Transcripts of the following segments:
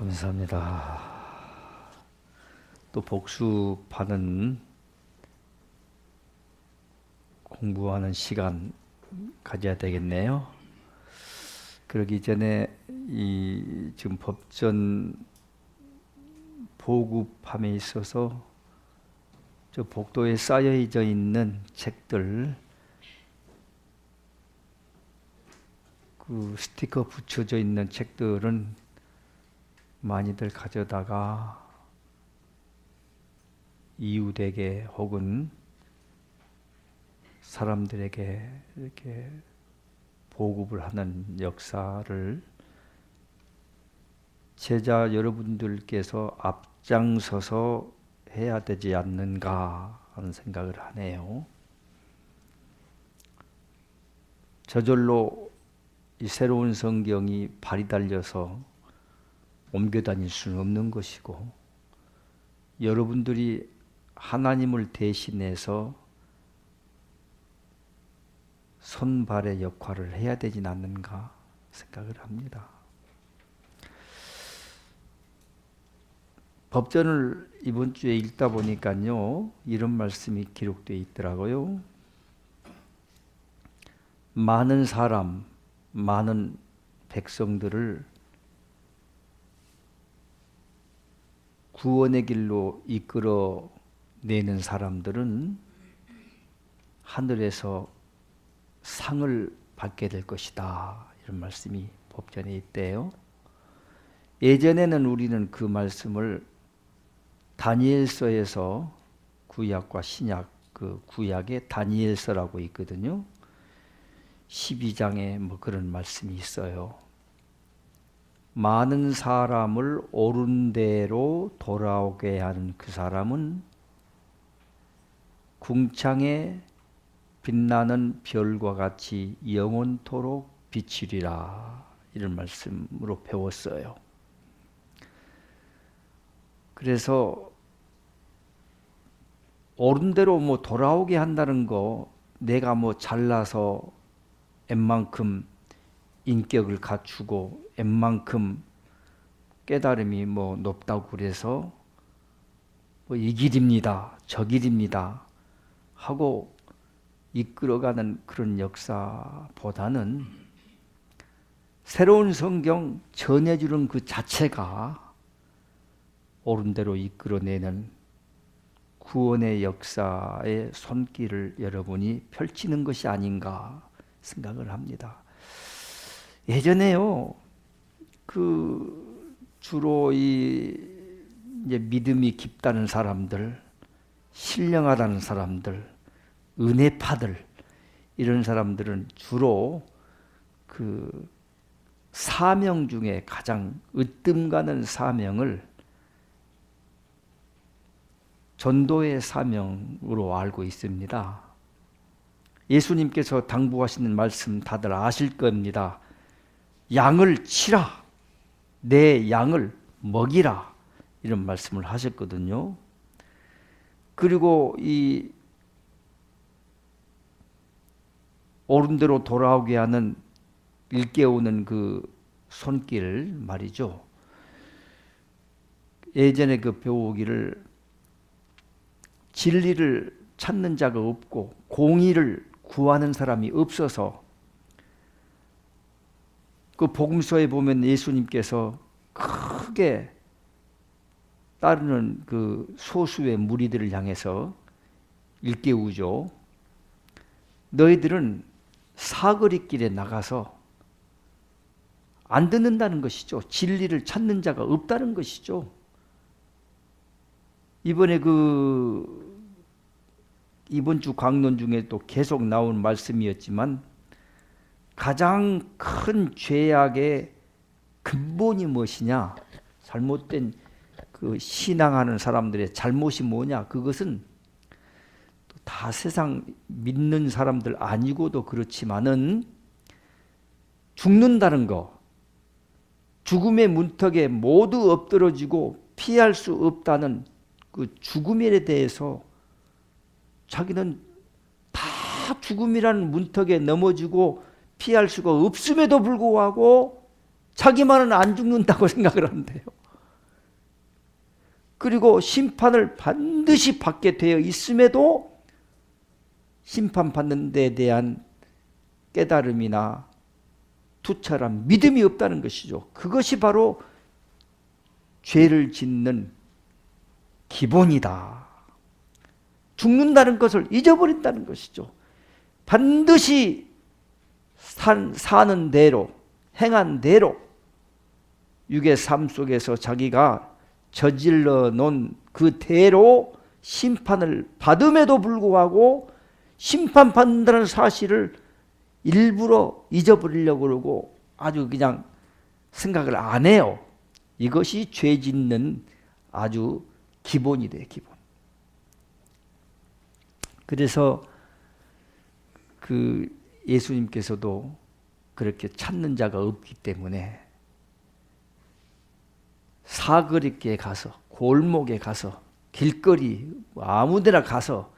감사합니다. 또 복습하는 공부하는 시간 가져야 되겠네요. 그러기 전에 이 지금 법전 보급함에 있어서 저 복도에 쌓여져 있는 책들, 그 스티커 붙여져 있는 책들은 많이들 가져다가 이웃에게 혹은 사람들에게 이렇게 보급을 하는 역사를 제자 여러분들께서 앞장서서 해야 되지 않는가 하는 생각을 하네요. 저절로 이 새로운 성경이 발이 달려서 옮겨 다닐 수는 없는 것이고, 여러분들이 하나님을 대신해서 손발의 역할을 해야 되진 않는가 생각을 합니다. 법전을 이번 주에 읽다 보니까요, 이런 말씀이 기록되어 있더라고요. 많은 사람, 많은 백성들을 구원의 길로 이끌어내는 사람들은 하늘에서 상을 받게 될 것이다. 이런 말씀이 법전에 있대요. 예전에는 우리는 그 말씀을 다니엘서에서, 구약과 신약, 그 구약에 다니엘서라고 있거든요. 12장에 뭐 그런 말씀이 있어요. 많은 사람을 옳은 대로 돌아오게 하는 그 사람은 궁창에 빛나는 별과 같이 영원토록 비치리라. 이런 말씀으로 배웠어요. 그래서 옳은 대로 뭐 돌아오게 한다는 거, 내가 뭐 잘나서 웬만큼 인격을 갖추고 웬만큼 깨달음이 뭐 높다고 그래서 뭐 이 길입니다, 저 길입니다 하고 이끌어가는 그런 역사보다는 새로운 성경 전해주는 그 자체가 옳은 대로 이끌어내는 구원의 역사의 손길을 여러분이 펼치는 것이 아닌가 생각을 합니다. 예전에요, 그 주로 이제 믿음이 깊다는 사람들, 신령하다는 사람들, 은혜파들, 이런 사람들은 주로 그 사명 중에 가장 으뜸 가는 사명을 전도의 사명으로 알고 있습니다. 예수님께서 당부하시는 말씀 다들 아실 겁니다. 양을 치라, 내 양을 먹이라, 이런 말씀을 하셨거든요. 그리고 이 옳은 대로 돌아오게 하는, 일깨우는 그 손길 말이죠. 예전에 그 배우기를 진리를 찾는 자가 없고 공의를 구하는 사람이 없어서, 그 복음서에 보면 예수님께서 크게 따르는 그 소수의 무리들을 향해서 일깨우죠. 너희들은 사거리길에 나가서 안 듣는다는 것이죠. 진리를 찾는 자가 없다는 것이죠. 이번에 이번 주 강론 중에 또 계속 나온 말씀이었지만, 가장 큰 죄악의 근본이 무엇이냐? 잘못된 그 신앙하는 사람들의 잘못이 뭐냐? 그것은 다 세상 믿는 사람들 아니고도 그렇지만은 죽는다는 거, 죽음의 문턱에 모두 엎드러지고 피할 수 없다는 그 죽음에 대해서 자기는 다 죽음이라는 문턱에 넘어지고 피할 수가 없음에도 불구하고 자기만은 안 죽는다고 생각을 한대요. 그리고 심판을 반드시 받게 되어 있음에도 심판받는 데 대한 깨달음이나 투철한 믿음이 없다는 것이죠. 그것이 바로 죄를 짓는 기본이다. 죽는다는 것을 잊어버린다는 것이죠. 반드시 사는 대로, 행한 대로 육의 삶 속에서 자기가 저질러 놓은 그 대로 심판을 받음에도 불구하고 심판받는다는 사실을 일부러 잊어버리려고 그러고 아주 그냥 생각을 안 해요. 이것이 죄 짓는 아주 기본이 돼요, 기본. 그래서 그 예수님께서도 그렇게 찾는 자가 없기 때문에 사거리에 가서, 골목에 가서, 길거리 아무데나 가서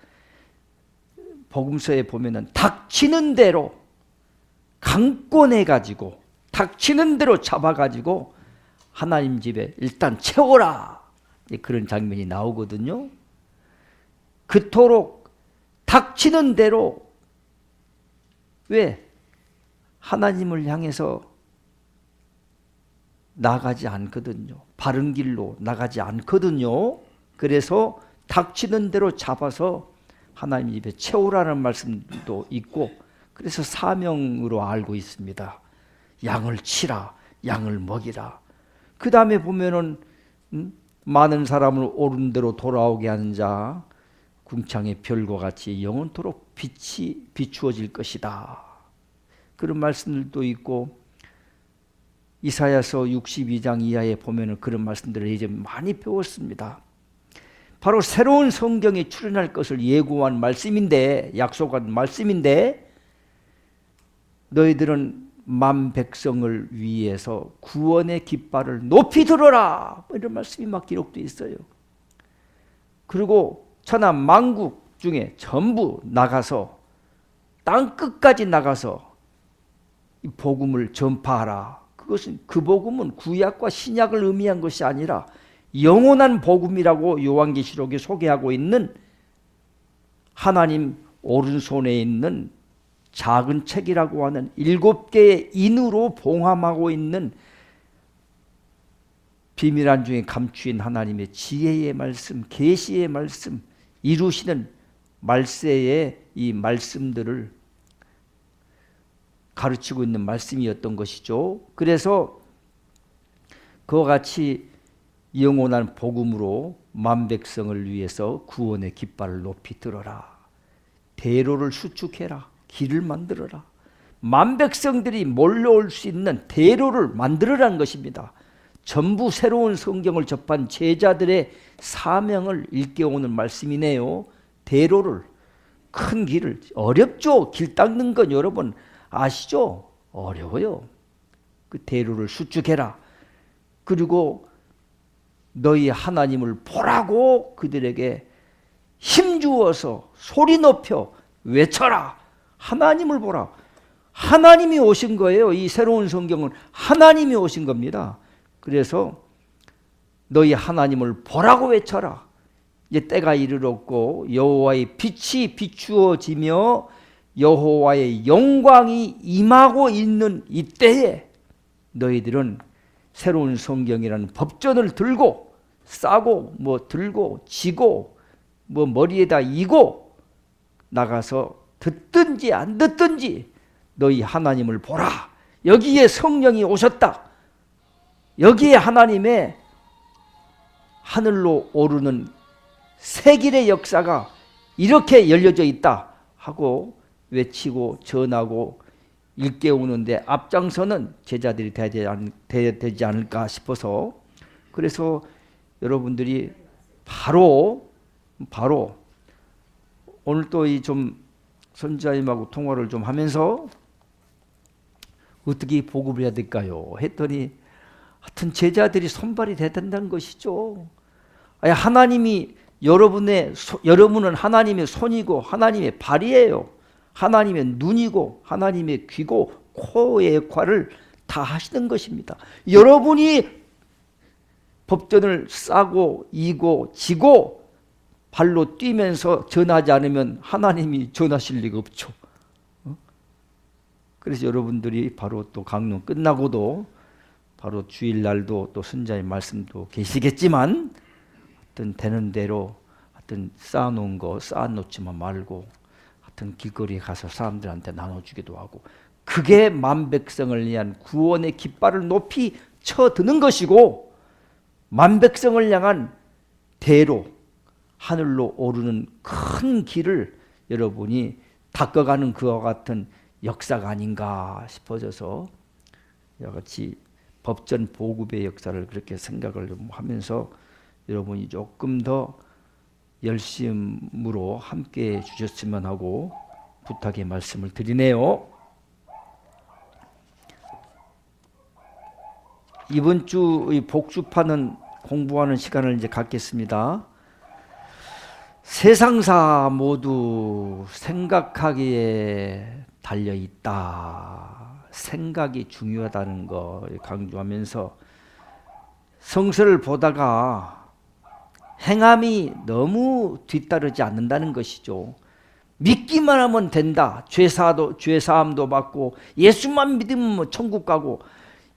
복음서에 보면은 닥치는 대로 강권해가지고 닥치는 대로 잡아가지고 하나님 집에 일단 채워라, 그런 장면이 나오거든요. 그토록 닥치는 대로, 왜? 하나님을 향해서 나가지 않거든요. 바른 길로 나가지 않거든요. 그래서 닥치는 대로 잡아서 하나님 집에 채우라는 말씀도 있고, 그래서 사명으로 알고 있습니다. 양을 치라, 양을 먹이라. 그 다음에 보면은 많은 사람을 옳은 대로 돌아오게 하는 자, 궁창의 별과 같이 영원토록 빛이 비추어질 것이다. 그런 말씀들도 있고, 이사야서 62장 이하에 보면은 그런 말씀들을 이제 많이 배웠습니다. 바로 새로운 성경에 출현할 것을 예고한 말씀인데, 약속한 말씀인데, 너희들은 만 백성을 위해서 구원의 깃발을 높이 들어라, 이런 말씀이 막 기록되어 있어요. 그리고 천하 만국 중에 전부 나가서 땅 끝까지 나가서 이 복음을 전파하라. 그것은, 그 복음은 구약과 신약을 의미한 것이 아니라 영원한 복음이라고 요한계시록에 소개하고 있는 하나님 오른손에 있는 작은 책이라고 하는 7개의 인으로 봉함하고 있는 비밀한 중에 감추인 하나님의 지혜의 말씀, 계시의 말씀, 이루시는 말세의 이 말씀들을 가르치고 있는 말씀이었던 것이죠. 그래서 그와 같이 영원한 복음으로 만백성을 위해서 구원의 깃발을 높이 들어라. 대로를 수축해라. 길을 만들어라. 만백성들이 몰려올 수 있는 대로를 만들어라는 것입니다. 전부 새로운 성경을 접한 제자들의 사명을 일깨우는 말씀이네요. 대로를, 큰 길을, 어렵죠. 길 닦는 건 여러분 아시죠? 어려워요. 그 대로를 수축해라. 그리고 너희 하나님을 보라고 그들에게 힘주어서 소리 높여 외쳐라. 하나님을 보라. 하나님이 오신 거예요. 이 새로운 성경은 하나님이 오신 겁니다. 그래서 너희 하나님을 보라고 외쳐라. 이제 때가 이르렀고 여호와의 빛이 비추어지며 여호와의 영광이 임하고 있는 이때에 너희들은 새로운 성경이라는 법전을 들고 싸고 들고 지고 머리에다 이고 나가서 듣든지 안 듣든지 너희 하나님을 보라. 여기에 성령이 오셨다. 여기에 하나님의 하늘로 오르는 새 길의 역사가 이렇게 열려져 있다 하고 외치고 전하고 일깨우는데 앞장서는 제자들이 돼야 되지 않을까 싶어서, 그래서 여러분들이 바로 오늘 또 이 좀 선지자님하고 통화를 좀 하면서 어떻게 복음을 해야 될까요? 했더니 하여튼 제자들이 손발이 돼야 된다는 것이죠. 아니, 하나님이 여러분은 하나님의 손이고 하나님의 발이에요. 하나님의 눈이고 하나님의 귀고 코의 역할을 다 하시는 것입니다. 여러분이 법전을 싸고 이고 지고 발로 뛰면서 전하지 않으면 하나님이 전하실 리가 없죠. 그래서 여러분들이 바로 또 강론 끝나고도 바로 주일날도 또 선자의 말씀도 계시겠지만 하여튼 되는 대로 하여튼 쌓아놓은 거 쌓아놓지만 말고 하여튼 길거리에 가서 사람들한테 나눠주기도 하고, 그게 만백성을 위한 구원의 깃발을 높이 쳐드는 것이고 만백성을 향한 대로 하늘로 오르는 큰 길을 여러분이 닦아가는 그와 같은 역사가 아닌가 싶어져서 이와 같이 법전 보급의 역사를 그렇게 생각을 하면서 여러분이 조금 더 열심으로 함께 해 주셨으면 하고 부탁의 말씀을 드리네요. 이번 주의 복주파는 공부하는 시간을 이제 갖겠습니다. 세상사 모두 생각하기에 달려 있다. 생각이 중요하다는 거 강조하면서 성서를 보다가 행함이 너무 뒤따르지 않는다는 것이죠. 믿기만 하면 된다. 죄사함도 받고 예수만 믿으면 천국 가고,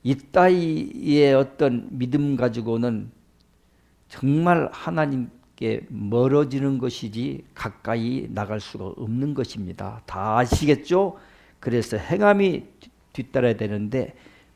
이따위의 어떤 믿음 가지고는 정말 하나님께 멀어지는 것이지 가까이 나갈 수가 없는 것입니다. 다 아시겠죠? 그래서 행함이 뒤따라야 되는데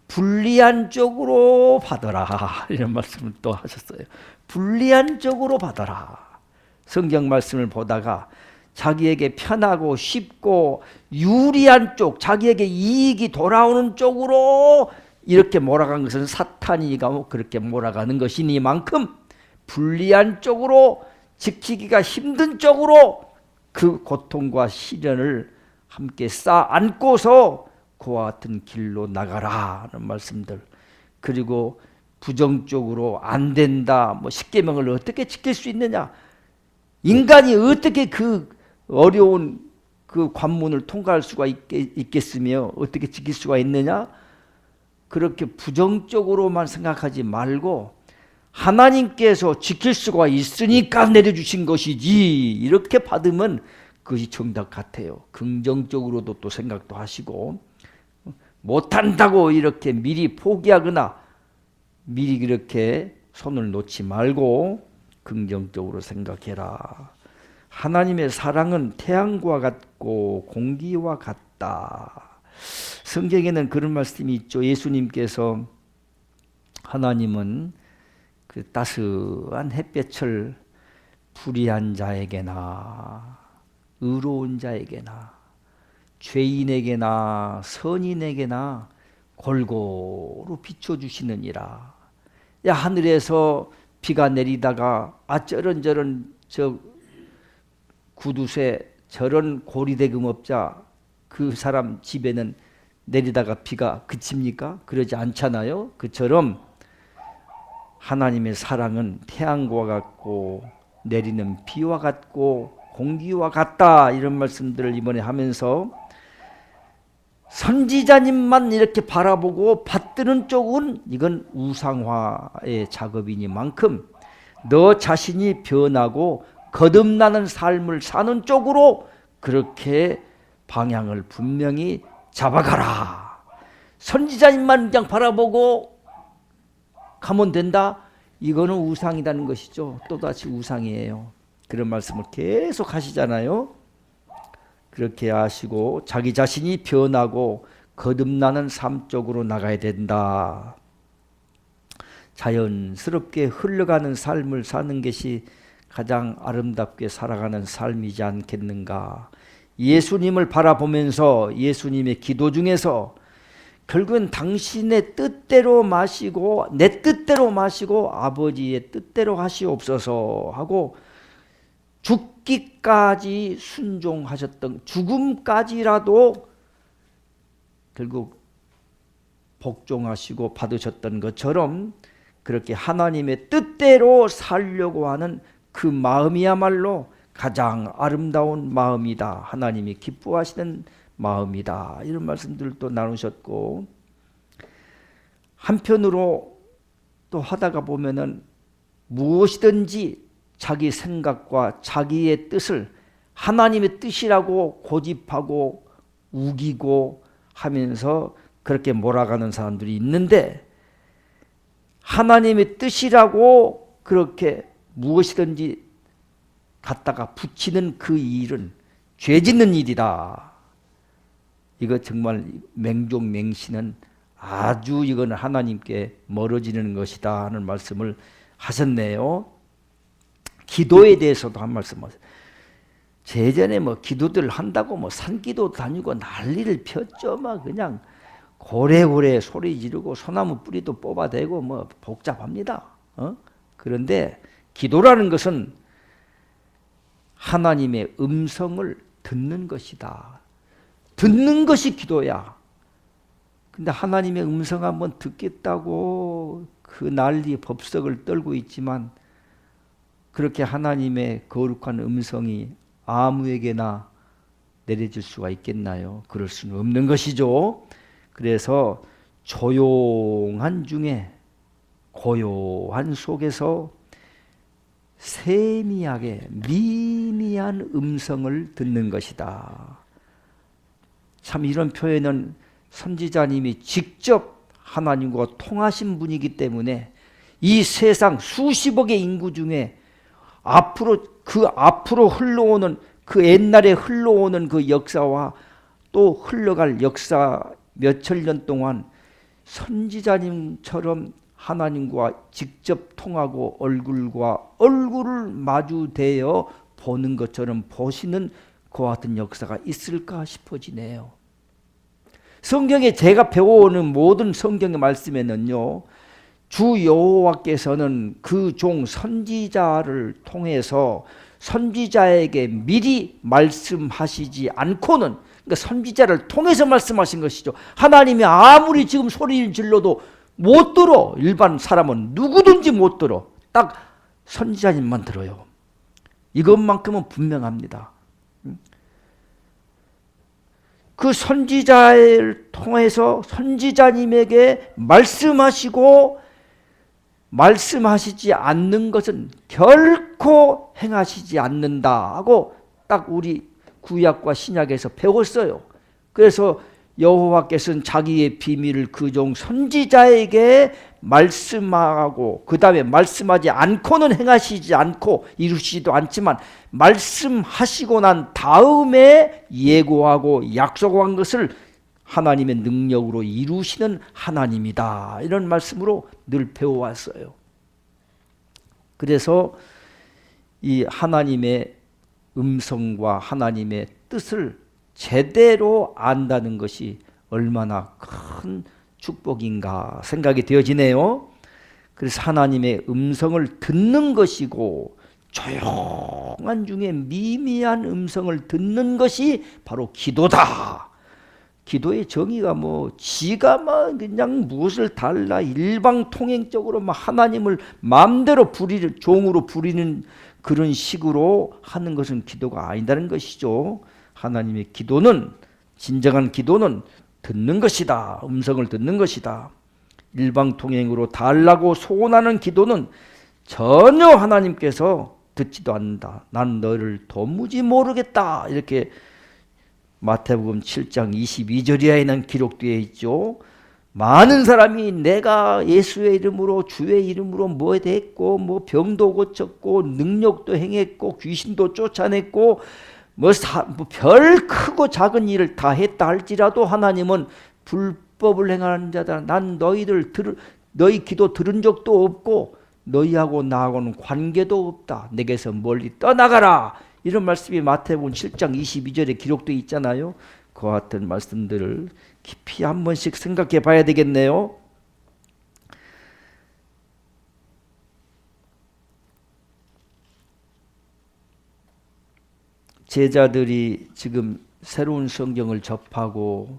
불리한 쪽으로 받아라, 이런 말씀을 또 하셨어요. 불리한 쪽으로 받아라. 성경 말씀을 보다가 자기에게 편하고 쉽고 유리한 쪽, 자기에게 이익이 돌아오는 쪽으로 이렇게 몰아간 것은 사탄이 그렇게 몰아가는 것이니만큼 불리한 쪽으로, 지키기가 힘든 쪽으로 그 고통과 시련을 함께 쌓아안고서 그와 같은 길로 나가라 하는 말씀들. 그리고 부정적으로 안 된다, 뭐 십계명을 어떻게 지킬 수 있느냐, 인간이 어떻게 그 어려운 그 관문을 통과할 수가 있겠으며 어떻게 지킬 수가 있느냐, 그렇게 부정적으로만 생각하지 말고 하나님께서 지킬 수가 있으니까 내려주신 것이지, 이렇게 받으면 그것이 정답 같아요. 긍정적으로도 또 생각도 하시고, 못한다고 이렇게 미리 포기하거나 미리 그렇게 손을 놓지 말고 긍정적으로 생각해라. 하나님의 사랑은 태양과 같고 공기와 같다. 성경에는 그런 말씀이 있죠. 예수님께서 하나님은 그 따스한 햇볕을 불의한 자에게나 의로운 자에게나 죄인에게나 선인에게나 골고루 비춰주시느니라. 야, 하늘에서 비가 내리다가 저런 저 구두쇠 저런 고리대금업자 그 사람 집에는 내리다가 비가 그칩니까? 그러지 않잖아요. 그처럼 하나님의 사랑은 태양과 같고 내리는 비와 같고 공기와 같다, 이런 말씀들을 이번에 하면서 선지자님만 이렇게 바라보고 받드는 쪽은 이건 우상화의 작업이니만큼 너 자신이 변하고 거듭나는 삶을 사는 쪽으로 그렇게 방향을 분명히 잡아가라. 선지자님만 그냥 바라보고 가면 된다? 이거는 우상이라는 것이죠. 또다시 우상이에요. 그런 말씀을 계속 하시잖아요. 그렇게 하시고 자기 자신이 변하고 거듭나는 삶 쪽으로 나가야 된다. 자연스럽게 흘러가는 삶을 사는 것이 가장 아름답게 살아가는 삶이지 않겠는가. 예수님을 바라보면서 예수님의 기도 중에서 결국은 당신의 뜻대로 마시고 내 뜻대로 마시고 아버지의 뜻대로 하시옵소서 하고 죽기까지 순종하셨던, 죽음까지라도 결국 복종하시고 받으셨던 것처럼 그렇게 하나님의 뜻대로 살려고 하는 그 마음이야말로 가장 아름다운 마음이다. 하나님이 기뻐하시는 마음이다. 이런 말씀들도 나누셨고, 한편으로 또 하다가 보면은 무엇이든지 자기 생각과 자기의 뜻을 하나님의 뜻이라고 고집하고 우기고 하면서 그렇게 몰아가는 사람들이 있는데, 하나님의 뜻이라고 그렇게 무엇이든지 갖다가 붙이는 그 일은 죄 짓는 일이다. 이거 정말 맹종맹신은 아주 이건 하나님께 멀어지는 것이다 하는 말씀을 하셨네요. 기도에 대해서도 한 말씀 하세요. 제전에 뭐 기도들 한다고 뭐 산기도 다니고 난리를 폈죠. 막 그냥 고래고래 소리 지르고 소나무 뿌리도 뽑아대고 뭐 복잡합니다. 그런데 기도라는 것은 하나님의 음성을 듣는 것이다. 듣는 것이 기도야. 근데 하나님의 음성 한번 듣겠다고 그 난리 법석을 떨고 있지만, 그렇게 하나님의 거룩한 음성이 아무에게나 내려질 수가 있겠나요? 그럴 수는 없는 것이죠. 그래서 조용한 중에 고요한 속에서 세미하게 미미한 음성을 듣는 것이다. 참 이런 표현은 선지자님이 직접 하나님과 통하신 분이기 때문에 이 세상 수십억의 인구 중에 앞으로 흘러오는 그 옛날에 흘러오는 그 역사와 또 흘러갈 역사 몇천 년 동안 선지자님처럼 하나님과 직접 통하고 얼굴과 얼굴을 마주대어 보는 것처럼 보시는 그와 같은 역사가 있을까 싶어지네요. 성경에 제가 배워오는 모든 성경의 말씀에는요, 주 여호와께서는 그 종 선지자를 통해서 선지자에게 미리 말씀하시지 않고는, 그러니까 선지자를 통해서 말씀하신 것이죠. 하나님이 아무리 지금 소리를 질러도 못 들어. 일반 사람은 누구든지 못 들어. 딱 선지자님만 들어요. 이것만큼은 분명합니다. 그 선지자를 통해서 선지자님에게 말씀하시고, 말씀하시지 않는 것은 결코 행하시지 않는다 하고 딱 우리 구약과 신약에서 배웠어요. 그래서 여호와께서는 자기의 비밀을 그 종 선지자에게 말씀하고, 그 다음에 말씀하지 않고는 행하시지 않고 이루시지도 않지만 말씀하시고 난 다음에 예고하고 약속한 것을 하나님의 능력으로 이루시는 하나님이다. 이런 말씀으로 늘 배워왔어요. 그래서 이 하나님의 음성과 하나님의 뜻을 제대로 안다는 것이 얼마나 큰 축복인가 생각이 되어지네요. 그래서 하나님의 음성을 듣는 것이고, 조용한 중에 미미한 음성을 듣는 것이 바로 기도다. 기도의 정의가 뭐 지가 막 그냥 무엇을 달라 일방통행적으로 막 하나님을 마음대로 종으로 부리는 그런 식으로 하는 것은 기도가 아니다는 것이죠. 하나님의 기도는, 진정한 기도는 듣는 것이다. 음성을 듣는 것이다. 일방통행으로 달라고 소원하는 기도는 전혀 하나님께서 듣지도 않는다. 난 너를 도무지 모르겠다. 이렇게 마태복음 7장 22절에는 기록되어 있죠. 많은 사람이 내가 예수의 이름으로 주의 이름으로 뭐 했고 뭐 병도 고쳤고 능력도 행했고 귀신도 쫓아냈고 뭐 별 크고 작은 일을 다 했다 할지라도 하나님은 불법을 행하는 자다. 난 너희 기도 들은 적도 없고 너희하고 나하고는 관계도 없다. 내게서 멀리 떠나가라. 이런 말씀이 마태복음 7장 22절에 기록되어 있잖아요. 그와 같은 말씀들을 깊이 한 번씩 생각해 봐야 되겠네요. 제자들이 지금 새로운 성경을 접하고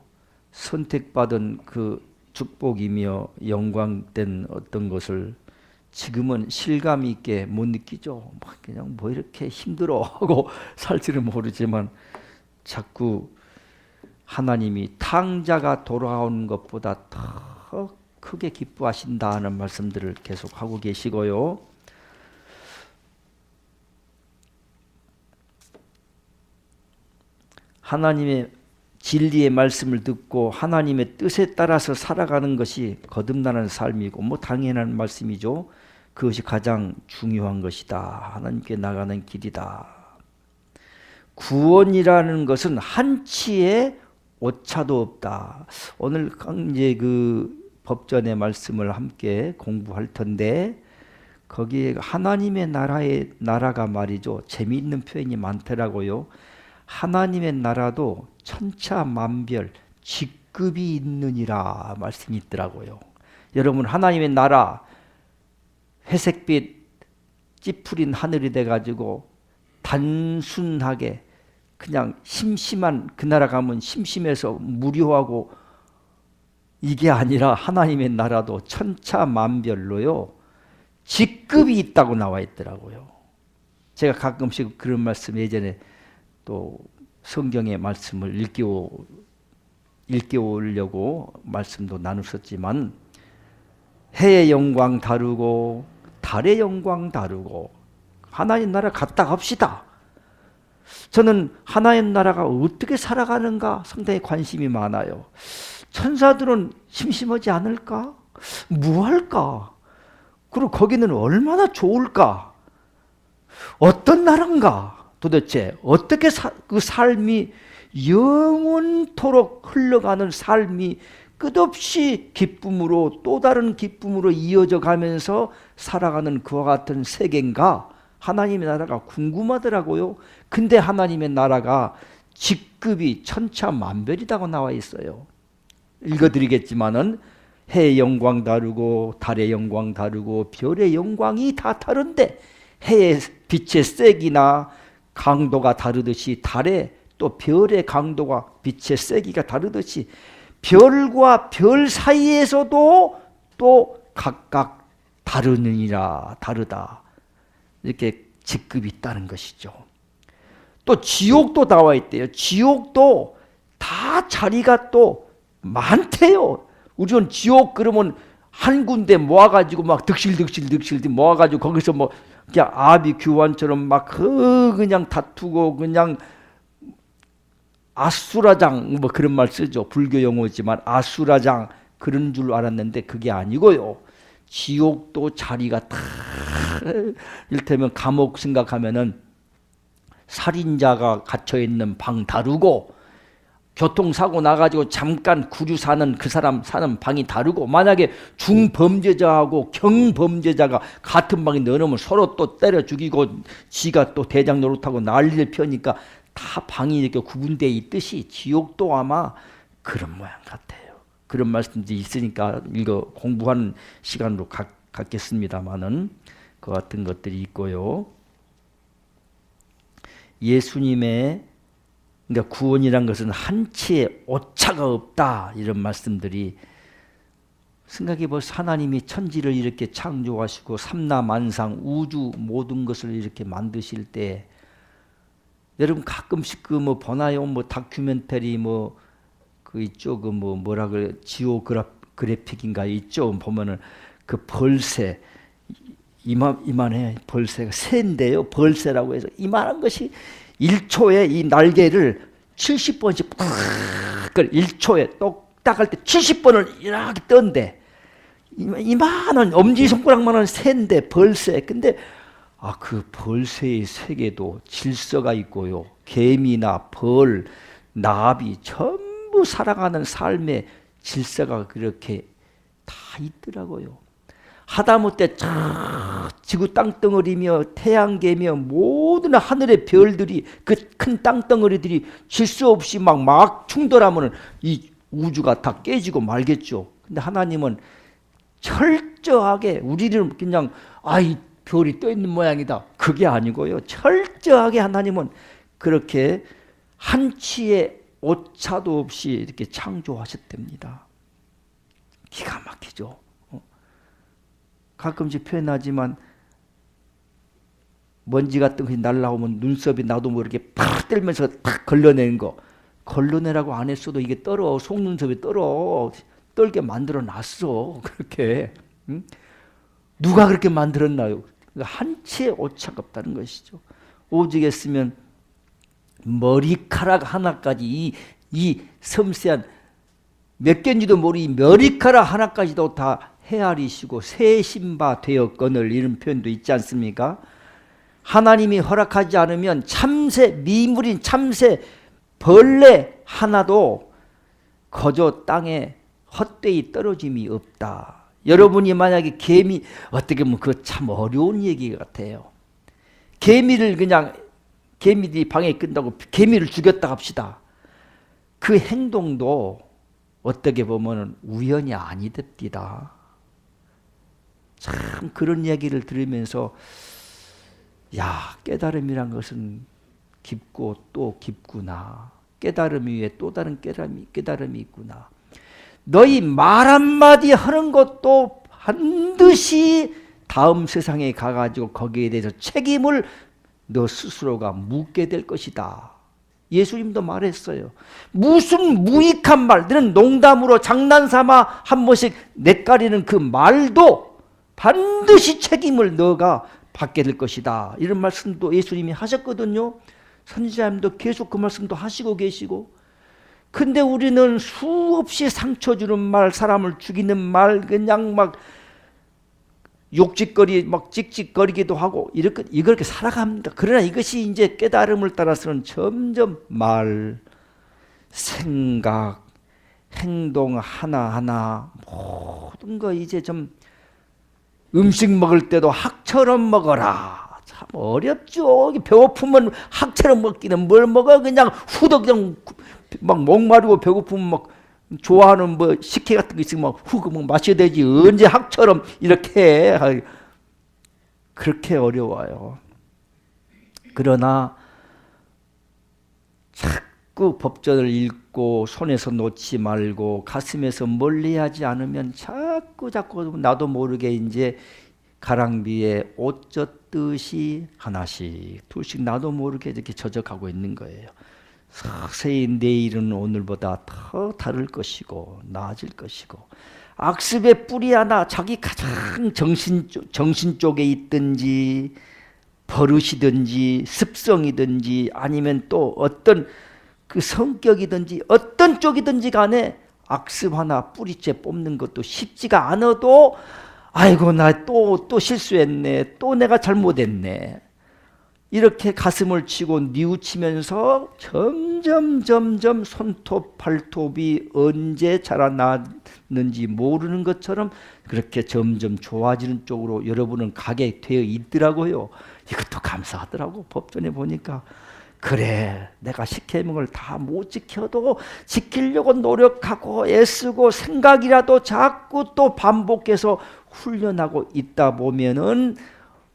선택받은 그 축복이며 영광된 어떤 것을 지금은 실감 있게 못 느끼죠. 그냥 뭐 이렇게 힘들어 하고 살지는 모르지만 자꾸 하나님이 탕자가 돌아오는 것보다 더 크게 기뻐하신다 하는 말씀들을 계속 하고 계시고요. 하나님의 진리의 말씀을 듣고 하나님의 뜻에 따라서 살아가는 것이 거듭나는 삶이고 뭐 당연한 말씀이죠. 그것이 가장 중요한 것이다. 하나님께 나가는 길이다. 구원이라는 것은 한치의 오차도 없다. 오늘 이제 그 법전의 말씀을 함께 공부할 텐데 거기에 하나님의 나라가 말이죠. 재미있는 표현이 많더라고요. 하나님의 나라도 천차만별 직급이 있느니라 말씀이 있더라고요. 여러분 하나님의 나라 회색빛 찌푸린 하늘이 돼가지고 단순하게 그냥 심심한 그 나라 가면 심심해서 무료하고 이게 아니라 하나님의 나라도 천차만별로요 직급이 있다고 나와 있더라고요. 제가 가끔씩 그런 말씀 예전에 또 성경의 말씀을 일깨우려고 말씀도 나눴었지만 해의 영광 다르고 달의 영광 다르고 하나님 나라 갔다 갑시다. 저는 하나님 나라가 어떻게 살아가는가 상당히 관심이 많아요. 천사들은 심심하지 않을까? 뭐 할까? 그리고 거기는 얼마나 좋을까? 어떤 나라인가? 도대체 어떻게 그 삶이 영원토록 흘러가는 삶이 끝없이 기쁨으로 또 다른 기쁨으로 이어져 가면서 살아가는 그와 같은 세계인가? 하나님의 나라가 궁금하더라고요. 근데 하나님의 나라가 직급이 천차만별이라고 나와 있어요. 읽어드리겠지만은 해의 영광 다르고 달의 영광 다르고 별의 영광이 다 다른데 해의 빛의 세기나 강도가 다르듯이 달의 또 별의 강도가 빛의 세기가 다르듯이 별과 별 사이에서도 또 각각 다르느니라 다르다. 이렇게 직급이 있다는 것이죠. 또 지옥도 나와 있대요. 지옥도 다 자리가 또 많대요. 우리는 지옥 그러면 한 군데 모아가지고 막 득실득실 모아가지고 거기서 뭐 그냥 아비 규환처럼 막 그냥 다투고 그냥 아수라장 뭐 그런 말 쓰죠. 불교 용어지만 아수라장 그런 줄 알았는데 그게 아니고요. 지옥도 자리가 다 이를테면 감옥 생각하면은 살인자가 갇혀있는 방 다르고 교통사고 나가지고 잠깐 구류 사는 그 사람 사는 방이 다르고 만약에 중범죄자하고 경범죄자가 같은 방에 넣어놓으면 서로 또 때려 죽이고 지가 또 대장 노릇하고 난리를 펴니까 다 방이 이렇게 구분되어 있듯이 지옥도 아마 그런 모양 같아요. 그런 말씀들이 있으니까 이거 공부하는 시간으로 갖겠습니다마는 그 같은 것들이 있고요. 예수님의 그러니까 구원이란 것은 한치의 오차가 없다 이런 말씀들이 생각해 보세요. 하나님이 천지를 이렇게 창조하시고 삼라만상 우주 모든 것을 이렇게 만드실 때 여러분 가끔씩 그 뭐 보나요? 뭐 다큐멘터리 뭐 그 있죠. 그 뭐 뭐라 그래 그래픽인가 있죠. 보면은 그 벌새 이만해 벌새가 새인데요. 벌새라고 해서 이만한 것이 1초에 이 날개를 70번씩 1초에 똑딱 할 때 70번을 이렇게 떤대. 이만한 엄지손가락만한 새인데 벌새. 근데 그 벌새의 세계도 질서가 있고요. 개미나 벌, 나비 전부 살아가는 삶의 질서가 그렇게 다 있더라고요. 하다못해 지구 땅덩어리며 태양계며 모든 하늘의 별들이 그 큰 땅덩어리들이 질서 없이 막 충돌하면 이 우주가 다 깨지고 말겠죠. 근데 하나님은 철저하게 우리를 그냥 이 별이 떠 있는 모양이다. 그게 아니고요. 철저하게 하나님은 그렇게 한치의 오차도 없이 이렇게 창조하셨답니다. 기가 막히죠. 가끔씩 표현하지만 먼지 같은 것이 날라오면 눈썹이 나도 모르게 팍 때리면서 팍 걸러내는 거. 걸러내라고 안 했어도 이게 떨어. 속눈썹이 떨어. 떨게 만들어 놨어. 그렇게. 응? 누가 그렇게 만들었나요? 한 치의 오차가 없다는 것이죠. 오죽 했으면 머리카락 하나까지 이 섬세한 몇 개인지도 모르니 머리카락 하나까지도 다 헤아리시고 세신바 되었거늘 이런 표현도 있지 않습니까? 하나님이 허락하지 않으면 참새, 미물인 참새, 벌레 하나도 거저 땅에 헛되이 떨어짐이 없다. 여러분이 만약에 개미, 어떻게 보면 그거 참 어려운 얘기 같아요. 개미를 그냥 개미들이 방에 끈다고 개미를 죽였다 합시다. 그 행동도 어떻게 보면 우연이 아니답니다. 참 그런 이야기를 들으면서 야, 깨달음이란 것은 깊고 또 깊구나. 깨달음 위에 또 다른 깨달음이 있구나. 너희 말 한마디 하는 것도 반드시 다음 세상에 가가지고 거기에 대해서 책임을 너 스스로가 묻게 될 것이다. 예수님도 말했어요. 무슨 무익한 말, 너는 농담으로 장난삼아 한 번씩 냇가리는 그 말도 반드시 책임을 너가 받게 될 것이다. 이런 말씀도 예수님이 하셨거든요. 선지자님도 계속 그 말씀도 하시고 계시고. 근데 우리는 수없이 상처 주는 말, 사람을 죽이는 말, 그냥 막 욕짓거리, 막 찍찍거리기도 하고 이렇게 살아갑니다. 그러나 이것이 이제 깨달음을 따라서는 점점 말, 생각, 행동 하나하나 모든 거 이제 좀 음식 먹을 때도 학처럼 먹어라. 참 어렵죠. 배고프면 학처럼 먹기는 뭘 먹어? 그냥 후덕 그냥 막 목마르고 배고프면 막 좋아하는 뭐 식혜 같은 거 있으면 막 후 뭐 마셔야 되지. 언제 학처럼 이렇게 해. 그렇게 어려워요. 그러나 자꾸 법전을 읽고 손에서 놓지 말고 가슴에서 멀리하지 않으면 자꾸 나도 모르게 이제 가랑비에 옷 젖듯이 하나씩 둘씩 나도 모르게 이렇게 젖어가고 있는 거예요. 서서히 내일은 오늘보다 더 다를 것이고 나아질 것이고, 악습의 뿌리 하나 자기 가장 정신 쪽에 있든지 버릇이든지 습성이든지 아니면 또 어떤 그 성격이든지 어떤 쪽이든지 간에 악습 하나 뿌리째 뽑는 것도 쉽지가 않아도 아이고 나 또 실수했네, 또 내가 잘못했네, 이렇게 가슴을 치고 뉘우치면서 점점 손톱 발톱이 언제 자라났는지 모르는 것처럼 그렇게 점점 좋아지는 쪽으로 여러분은 가게 되어 있더라고요. 이것도 감사하더라고. 법전에 보니까 그래, 내가 십계명을 다 못 지켜도 지키려고 노력하고 애쓰고 생각이라도 자꾸 또 반복해서 훈련하고 있다 보면은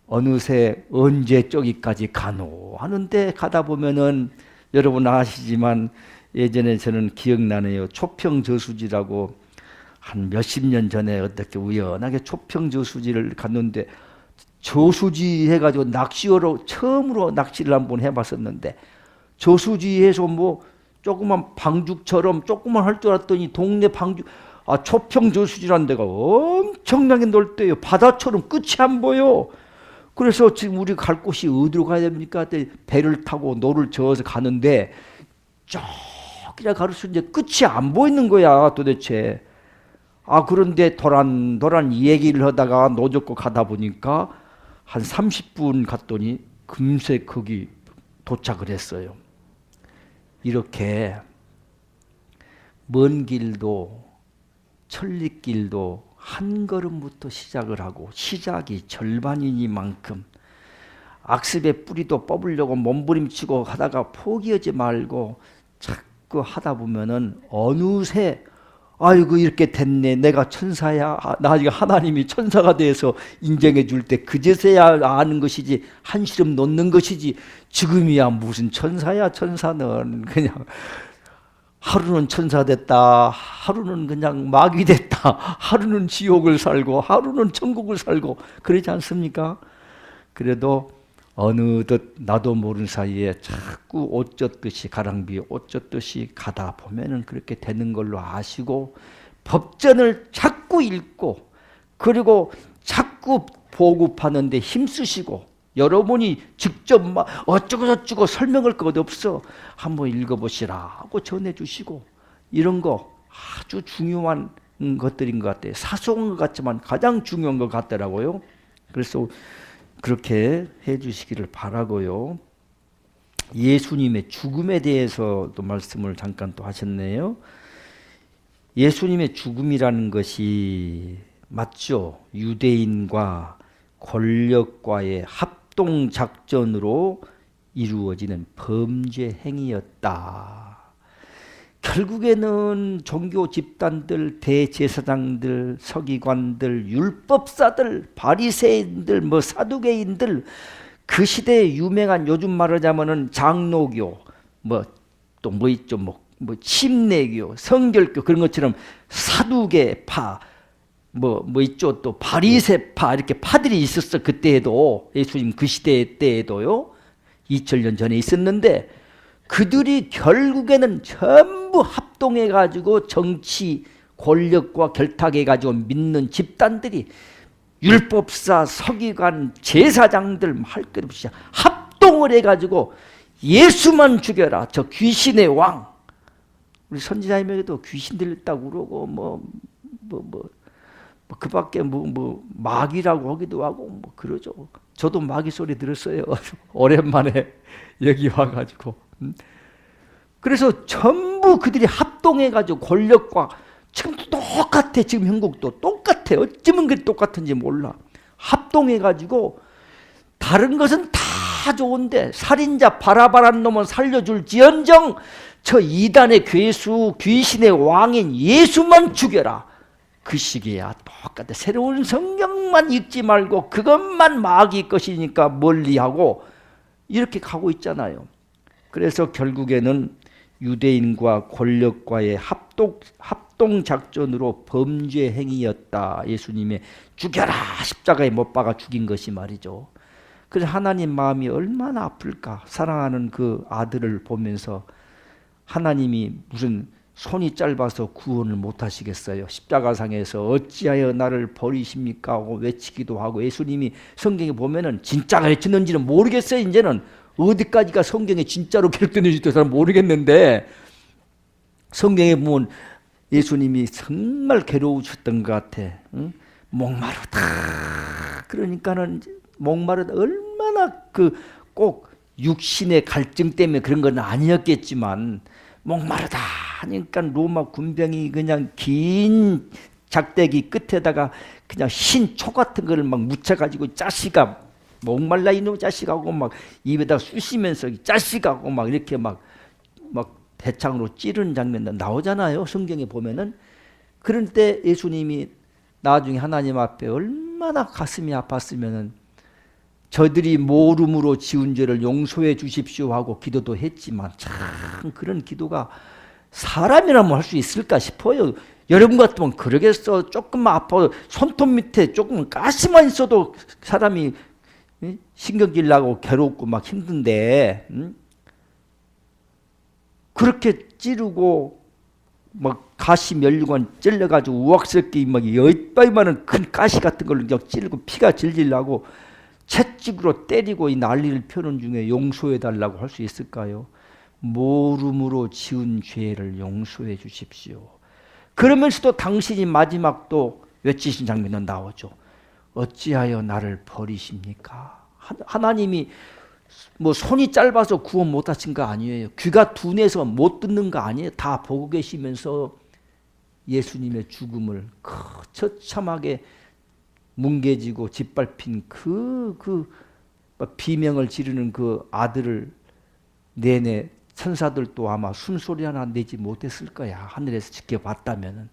어느새 언제 저기까지 가노 하는데 가다 보면은 여러분 아시지만 예전에 저는 기억나네요. 초평저수지라고 한 몇십 년 전에 어떻게 우연하게 초평저수지를 갔는데 저수지 해가지고 낚시어로 처음으로 낚시를 한번 해봤었는데 저수지에서 뭐 조그만 방죽처럼 조그만 할 줄 알았더니 동네 방죽 초평저수지라는 데가 엄청나게 넓대요. 바다처럼 끝이 안 보여. 그래서 지금 우리가 갈 곳이 어디로 가야 됩니까? 배를 타고 노를 저어서 가는데 저기라 가르치는데 끝이 안 보이는 거야 도대체. 그런데 도란도란 얘기를 하다가 노젓고 가다 보니까 한 30분 갔더니 금세 거기 도착을 했어요. 이렇게 먼 길도 천리길도 한 걸음부터 시작을 하고 시작이 절반이니만큼 악습의 뿌리도 뽑으려고 몸부림치고 하다가 포기하지 말고 자꾸 하다 보면은 어느새 아이고 이렇게 됐네, 내가 천사야, 나중에 하나님이 천사가 돼서 인정해 줄 때 그제서야 아는 것이지 한시름 놓는 것이지 지금이야 무슨 천사야. 천사는 그냥 하루는 천사 됐다, 하루는 그냥 마귀 됐다, 하루는 지옥을 살고 하루는 천국을 살고 그러지 않습니까? 그래도 어느덧 나도 모르는 사이에 자꾸 옷 젖듯이 가랑비에 옷 젖듯이 가다 보면은 그렇게 되는 걸로 아시고 법전을 자꾸 읽고 그리고 자꾸 보급하는데 힘쓰시고 여러분이 직접 막 어쩌고저쩌고 설명할 것 없어 한번 읽어보시라 하고 전해주시고 이런 거 아주 중요한 것들인 것 같아요. 사소한 것 같지만 가장 중요한 것 같더라고요. 그래서 그렇게 해주시기를 바라고요. 예수님의 죽음에 대해서도 말씀을 잠깐 또 하셨네요. 예수님의 죽음이라는 것이 맞죠. 유대인과 권력과의 합동작전으로 이루어지는 범죄 행위였다. 결국에는 종교 집단들, 대제사장들, 서기관들, 율법사들, 바리새인들, 사두개인들, 그 시대에 유명한 요즘 말하자면은 장로교, 또 있죠, 침례교, 성결교 그런 것처럼 사두개파, 있죠, 또 바리새파 이렇게 파들이 있었어. 그때에도 예수님 그 시대 때에도요, 2000년 전에 있었는데 그들이 결국에는 전부 합동해 가지고 정치 권력과 결탁해 가지고 믿는 집단들이 율법사, 서기관, 제사장들 할 것 없이 합동을 해 가지고 예수만 죽여라. 저 귀신의 왕. 우리 선지자님에게도 귀신 들렸다고 그러고 그 밖에 마귀라고 하기도 하고 그러죠. 저도 마귀 소리 들었어요. 오랜만에 여기 와가지고. 그래서 전부 그들이 합동해가지고 권력과 지금 똑같아. 지금 형국도 똑같아. 어쩌면 그게 똑같은지 몰라. 합동해가지고 다른 것은 다 좋은데 살인자 바라바란 놈은 살려줄지언정 저 이단의 괴수 귀신의 왕인 예수만 죽여라. 그 시기야 똑같아. 새로운 성경만 읽지 말고 그것만 마귀 것이니까 멀리하고 이렇게 가고 있잖아요. 그래서 결국에는 유대인과 권력과의 합동작전으로 범죄 행위였다. 예수님의 죽여라 십자가에 못 박아 죽인 것이 말이죠. 그래서 하나님 마음이 얼마나 아플까. 사랑하는 그 아들을 보면서 하나님이 무슨 손이 짧아서 구원을 못 하시겠어요. 십자가상에서 어찌하여 나를 버리십니까 하고 외치기도 하고. 예수님이 성경에 보면은 진짜가 외쳤는지는 모르겠어요. 이제는 어디까지가 성경에 진짜로 기록되는지도 잘 모르겠는데 성경에 보면 예수님이 정말 괴로우셨던 것 같아. 응? 목마르다. 그러니까는 목마르다. 얼마나 꼭 육신의 갈증 때문에 그런 건 아니었겠지만 목마르다 하니까 로마 군병이 그냥 긴 작대기 끝에다가 그냥 흰 초 같은 거를 막 묻혀가지고 자식아 목말라 이놈 자식하고 막 입에다 쑤시면서 자식하고 막 이렇게 막 대창으로 찌르는 장면도 나오잖아요. 성경에 보면은. 그럴 때 예수님이 나중에 하나님 앞에 얼마나 가슴이 아팠으면은 저들이 모름으로 지은 죄를 용서해 주십시오 하고 기도도 했지만 참 그런 기도가 사람이라면 할 수 있을까 싶어요. 여러분 같으면 그러겠어. 조금만 아파 손톱 밑에 조금 가시만 있어도 사람이 신경질 나고 괴롭고 막 힘든데 그렇게 찌르고 막 가시 면류관 찔러가지고 우악스럽게 막 여이빠이만한 큰 가시 같은 걸로 찌르고 피가 질질 나고 채찍으로 때리고 이 난리를 펴는 중에 용서해달라고 할 수 있을까요? 모름으로 지은 죄를 용서해 주십시오. 그러면서도 당신이 마지막 또 외치신 장면은 나오죠. 어찌하여 나를 버리십니까? 하나님이 손이 짧아서 구원 못 하신 거 아니에요. 귀가 둔해서 못 듣는 거 아니에요. 다 보고 계시면서 예수님의 죽음을 처참하게 뭉개지고 짓밟힌 비명을 지르는 그 아들을 내내 천사들도 아마 숨소리 하나 내지 못했을 거야. 하늘에서 지켜봤다면은.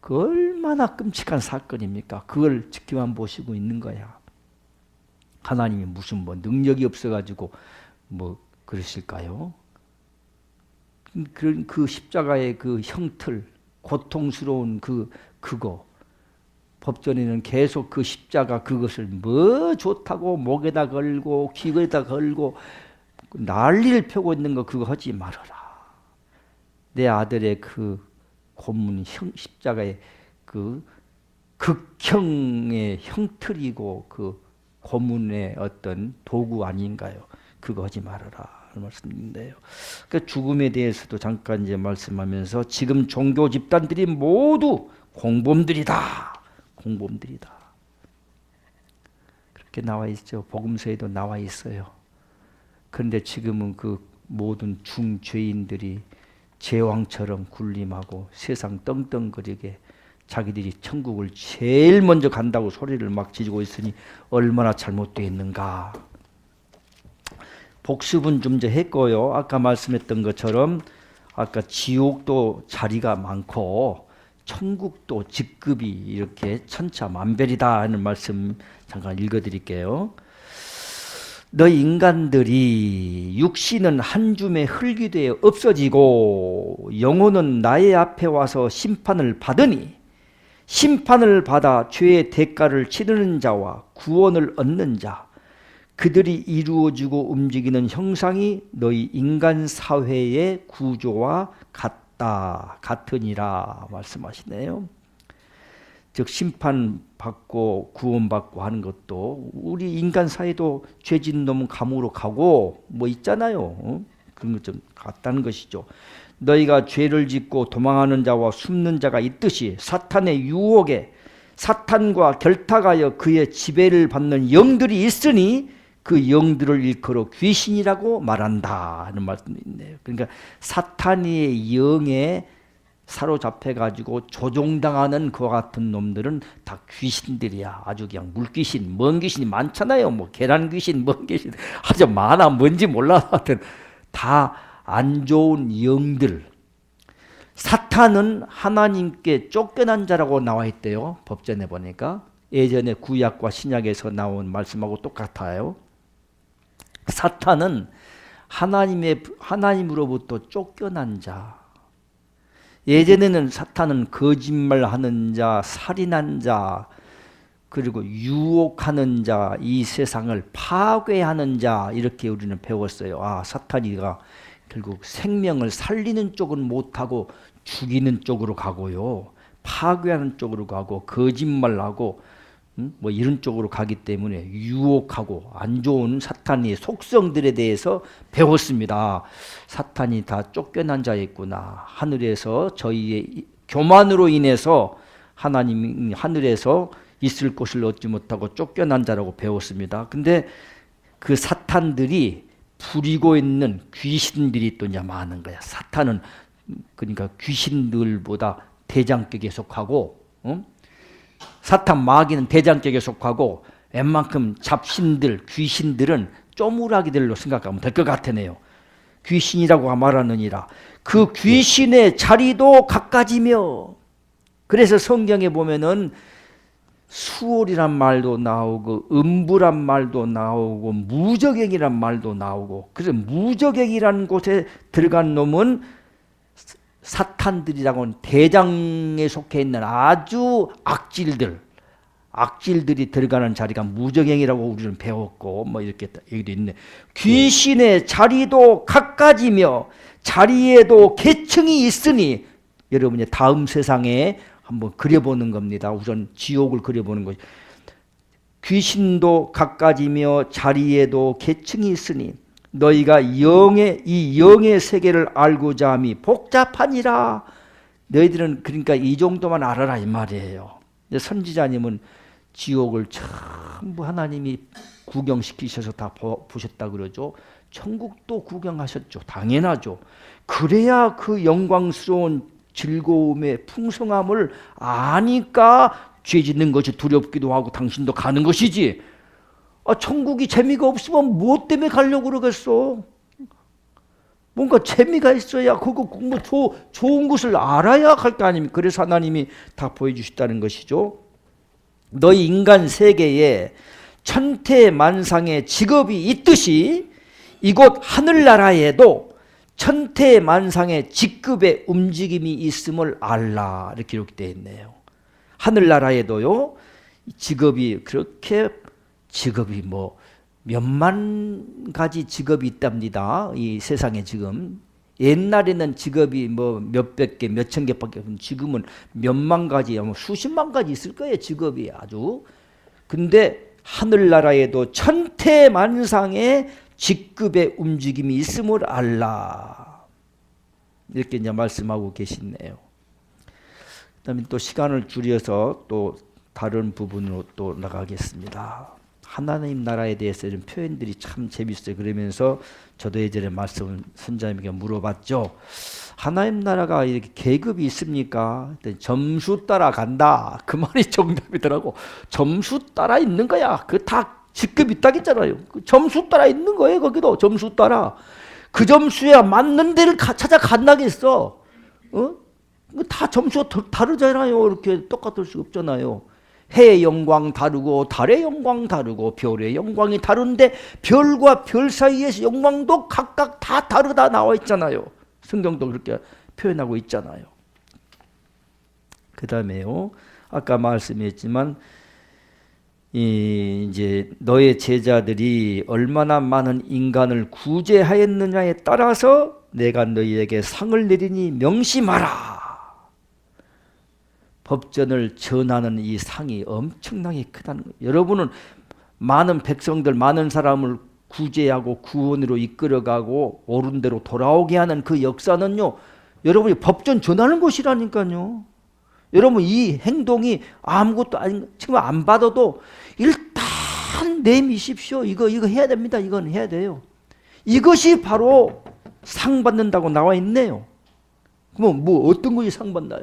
그 얼마나 끔찍한 사건입니까? 그걸 지켜만 보시고 있는 거야. 하나님이 무슨 능력이 없어가지고 그러실까요? 그런 그 십자가의 그 형틀, 고통스러운 그거. 법전에는 계속 그 십자가 그것을 좋다고 목에다 걸고 귀에다 걸고 난리를 펴고 있는 거 그거 하지 말아라. 내 아들의 그 고문 십자가의 그 극형의 형틀이고 그 고문의 어떤 도구 아닌가요? 그거 하지 말아라 하는 말씀인데요. 그 죽음에 대해서도 잠깐 이제 말씀하면서 지금 종교 집단들이 모두 공범들이다. 공범들이다. 그렇게 나와 있죠. 복음서에도 나와 있어요. 그런데 지금은 그 모든 중죄인들이 제왕처럼 군림하고 세상 떵떵거리게 자기들이 천국을 제일 먼저 간다고 소리를 막 지르고 있으니 얼마나 잘못되어 있는가. 복습은 좀 했고요. 아까 말씀했던 것처럼 아까 지옥도 자리가 많고 천국도 직급이 이렇게 천차만별이다 하는 말씀 잠깐 읽어드릴게요. 너희 인간들이 육신은 한 줌의 흙이 되어 없어지고 영혼은 나의 앞에 와서 심판을 받으니 심판을 받아 죄의 대가를 치르는 자와 구원을 얻는 자 그들이 이루어지고 움직이는 형상이 너희 인간 사회의 구조와 같으니라 말씀하시네요. 즉 심판받고 구원받고 하는 것도 우리 인간 사회도 죄진 놈은 감옥으로 가고 뭐 있잖아요. 그런 것 좀 같다는 것이죠. 너희가 죄를 짓고 도망하는 자와 숨는 자가 있듯이 사탄의 유혹에 사탄과 결탁하여 그의 지배를 받는 영들이 있으니 그 영들을 일컬어 귀신이라고 말한다 하는 말씀도 있네요. 그러니까 사탄의 영에 사로잡혀가지고 조종당하는 그와 같은 놈들은 다 귀신들이야. 아주 그냥 물귀신, 먼 귀신이 많잖아요. 뭐 계란 귀신, 먼 귀신 아주 많아. 뭔지 몰라. 하여튼 다 안 좋은 영들. 사탄은 하나님께 쫓겨난 자라고 나와 있대요. 법전에 보니까. 예전에 구약과 신약에서 나온 말씀하고 똑같아요. 사탄은 하나님으로부터 쫓겨난 자. 예전에는 사탄은 거짓말하는 자, 살인한 자, 그리고 유혹하는 자, 이 세상을 파괴하는 자 이렇게 우리는 배웠어요. 아, 사탄이가 결국 생명을 살리는 쪽은 못하고 죽이는 쪽으로 가고요. 파괴하는 쪽으로 가고 거짓말하고 뭐 이런 쪽으로 가기 때문에 유혹하고 안 좋은 사탄의 속성들에 대해서 배웠습니다. 사탄이 다 쫓겨난 자였구나. 하늘에서 저희의 교만으로 인해서 하나님이 하늘에서 있을 곳을 얻지 못하고 쫓겨난 자라고 배웠습니다. 근데 그 사탄들이 부리고 있는 귀신들이 또 이제 많은 거야. 사탄은 그러니까 귀신들보다 대장격에 속하고 사탄 마귀는 대장격에 속하고 웬만큼 잡신들, 귀신들은 쪼무라기들로 생각하면 될 것 같으네요. 귀신이라고 말하느니라. 그 귀신의 자리도 갖가지며 그래서 성경에 보면은 수월이란 말도 나오고 음부란 말도 나오고 무저갱이란 말도 나오고 그래서 무저갱이라는 곳에 들어간 놈은 사탄들이라고는 대장에 속해 있는 아주 악질들이 들어가는 자리가 무저갱이라고 우리는 배웠고 뭐 이렇게 얘기도 있네. 귀신의 자리도 갖가지며 자리에도 계층이 있으니 여러분이 다음 세상에 한번 그려보는 겁니다. 우선 지옥을 그려보는 거죠. 귀신도 갖가지며 자리에도 계층이 있으니 너희가 이 영의 세계를 알고자 함이 복잡하니라. 너희들은 그러니까 이 정도만 알아라 이 말이에요. 선지자님은 지옥을 전부 하나님이 구경시키셔서 다 보셨다 그러죠. 천국도 구경하셨죠. 당연하죠. 그래야 그 영광스러운 즐거움의 풍성함을 아니까 죄 짓는 것이 두렵기도 하고 당신도 가는 것이지. 천국이 재미가 없으면 무엇 때문에 가려고 그러겠어? 뭔가 재미가 있어야 그거 뭐 좋은 것을 알아야 할 거 아닙니까? 그래서 하나님이 다 보여주셨다는 것이죠. 너희 인간 세계에 천태만상의 직업이 있듯이 이곳 하늘나라에도 천태만상의 직급의 움직임이 있음을 알라 이렇게 기록되어 있네요. 하늘나라에도요 직업이 그렇게 직업이 뭐 몇만 가지 직업이 있답니다. 이 세상에 지금 옛날에는 직업이 뭐 몇백 개, 몇천 개밖에 없는, 지금은 몇만 가지, 수십만 가지 있을 거예요. 직업이 아주. 근데 하늘나라에도 천태만상의 직급의 움직임이 있음을 알라. 이렇게 이제 말씀하고 계시네요. 그다음에 또 시간을 줄여서 또 다른 부분으로 또 나가겠습니다. 하나님 나라에 대해서 이런 표현들이 참 재밌어요. 그러면서 저도 예전에 말씀 선자님에게 물어봤죠. 하나님 나라가 이렇게 계급이 있습니까? 점수 따라 간다. 그 말이 정답이더라고. 점수 따라 있는 거야. 그 다 직급 있다고 했잖아요. 그 점수 따라 있는 거예요. 거기도 점수 따라. 그 점수야 맞는 데를 찾아간다겠어. 다 점수가 다르잖아요. 이렇게 똑같을 수 없잖아요. 해의 영광 다르고 달의 영광 다르고 별의 영광이 다른데 별과 별 사이에서 영광도 각각 다 다르다 나와 있잖아요. 성경도 그렇게 표현하고 있잖아요. 그 다음에요. 아까 말씀했지만 이제 너의 제자들이 얼마나 많은 인간을 구제하였느냐에 따라서 내가 너희에게 상을 내리니 명심하라. 법전을 전하는 이 상이 엄청나게 크다는 거예요. 여러분은 많은 백성들, 많은 사람을 구제하고 구원으로 이끌어가고 옳은 대로 돌아오게 하는 그 역사는요, 여러분이 법전 전하는 것이라니까요. 여러분 이 행동이 아무것도 아닌, 지금 안 받아도 일단 내미십시오. 이거 해야 됩니다. 이건 해야 돼요. 이것이 바로 상 받는다고 나와 있네요. 그러면 뭐 어떤 것이 상 받나요?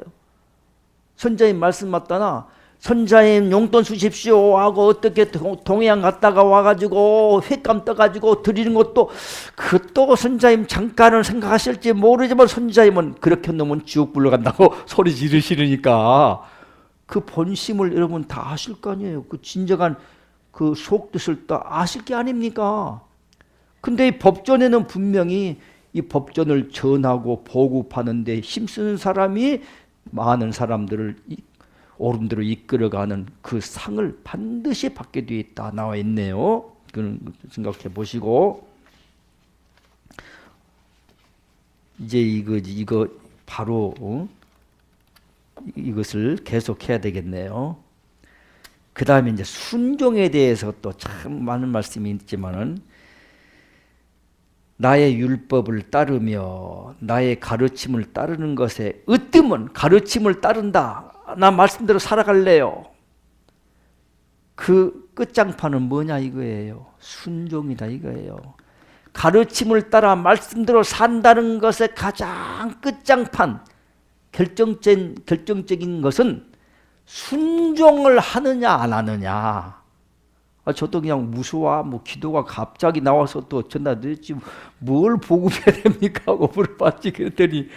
선자님 말씀 맞다나 선자님 용돈 주십시오 하고 어떻게 동해안 갔다가 와가지고 횟감 떠가지고 드리는 것도 그것도 선자님 잠깐은 생각하실지 모르지만 선자님은 그렇게 놓으면 지옥 불러간다고 소리 지르시니까 그 본심을 여러분 다 아실 거 아니에요. 그 진정한 그 속뜻을 다 아실 게 아닙니까? 근데 이 법전에는 분명히 이 법전을 전하고 보급하는 데 힘쓰는 사람이 많은 사람들을 옳은 대로 이끌어가는 그 상을 반드시 받게 되어 있다 나와 있네요. 그런 생각해 보시고 이제 이거 바로 이것을 계속해야 되겠네요. 그 다음에 이제 순종에 대해서 또 참 많은 말씀이 있지만은 나의 율법을 따르며 나의 가르침을 따르는 것에 으뜸은 가르침을 따른다. 나 말씀대로 살아갈래요. 그 끝장판은 뭐냐 이거예요. 순종이다 이거예요. 가르침을 따라 말씀대로 산다는 것의 가장 끝장판, 결정적인 것은 순종을 하느냐 안 하느냐. 저도 그냥 무서워 뭐 기도가 갑자기 나와서 또 전화드렸지 뭘 보급해야 됩니까 하고 물어봤지. 그랬더니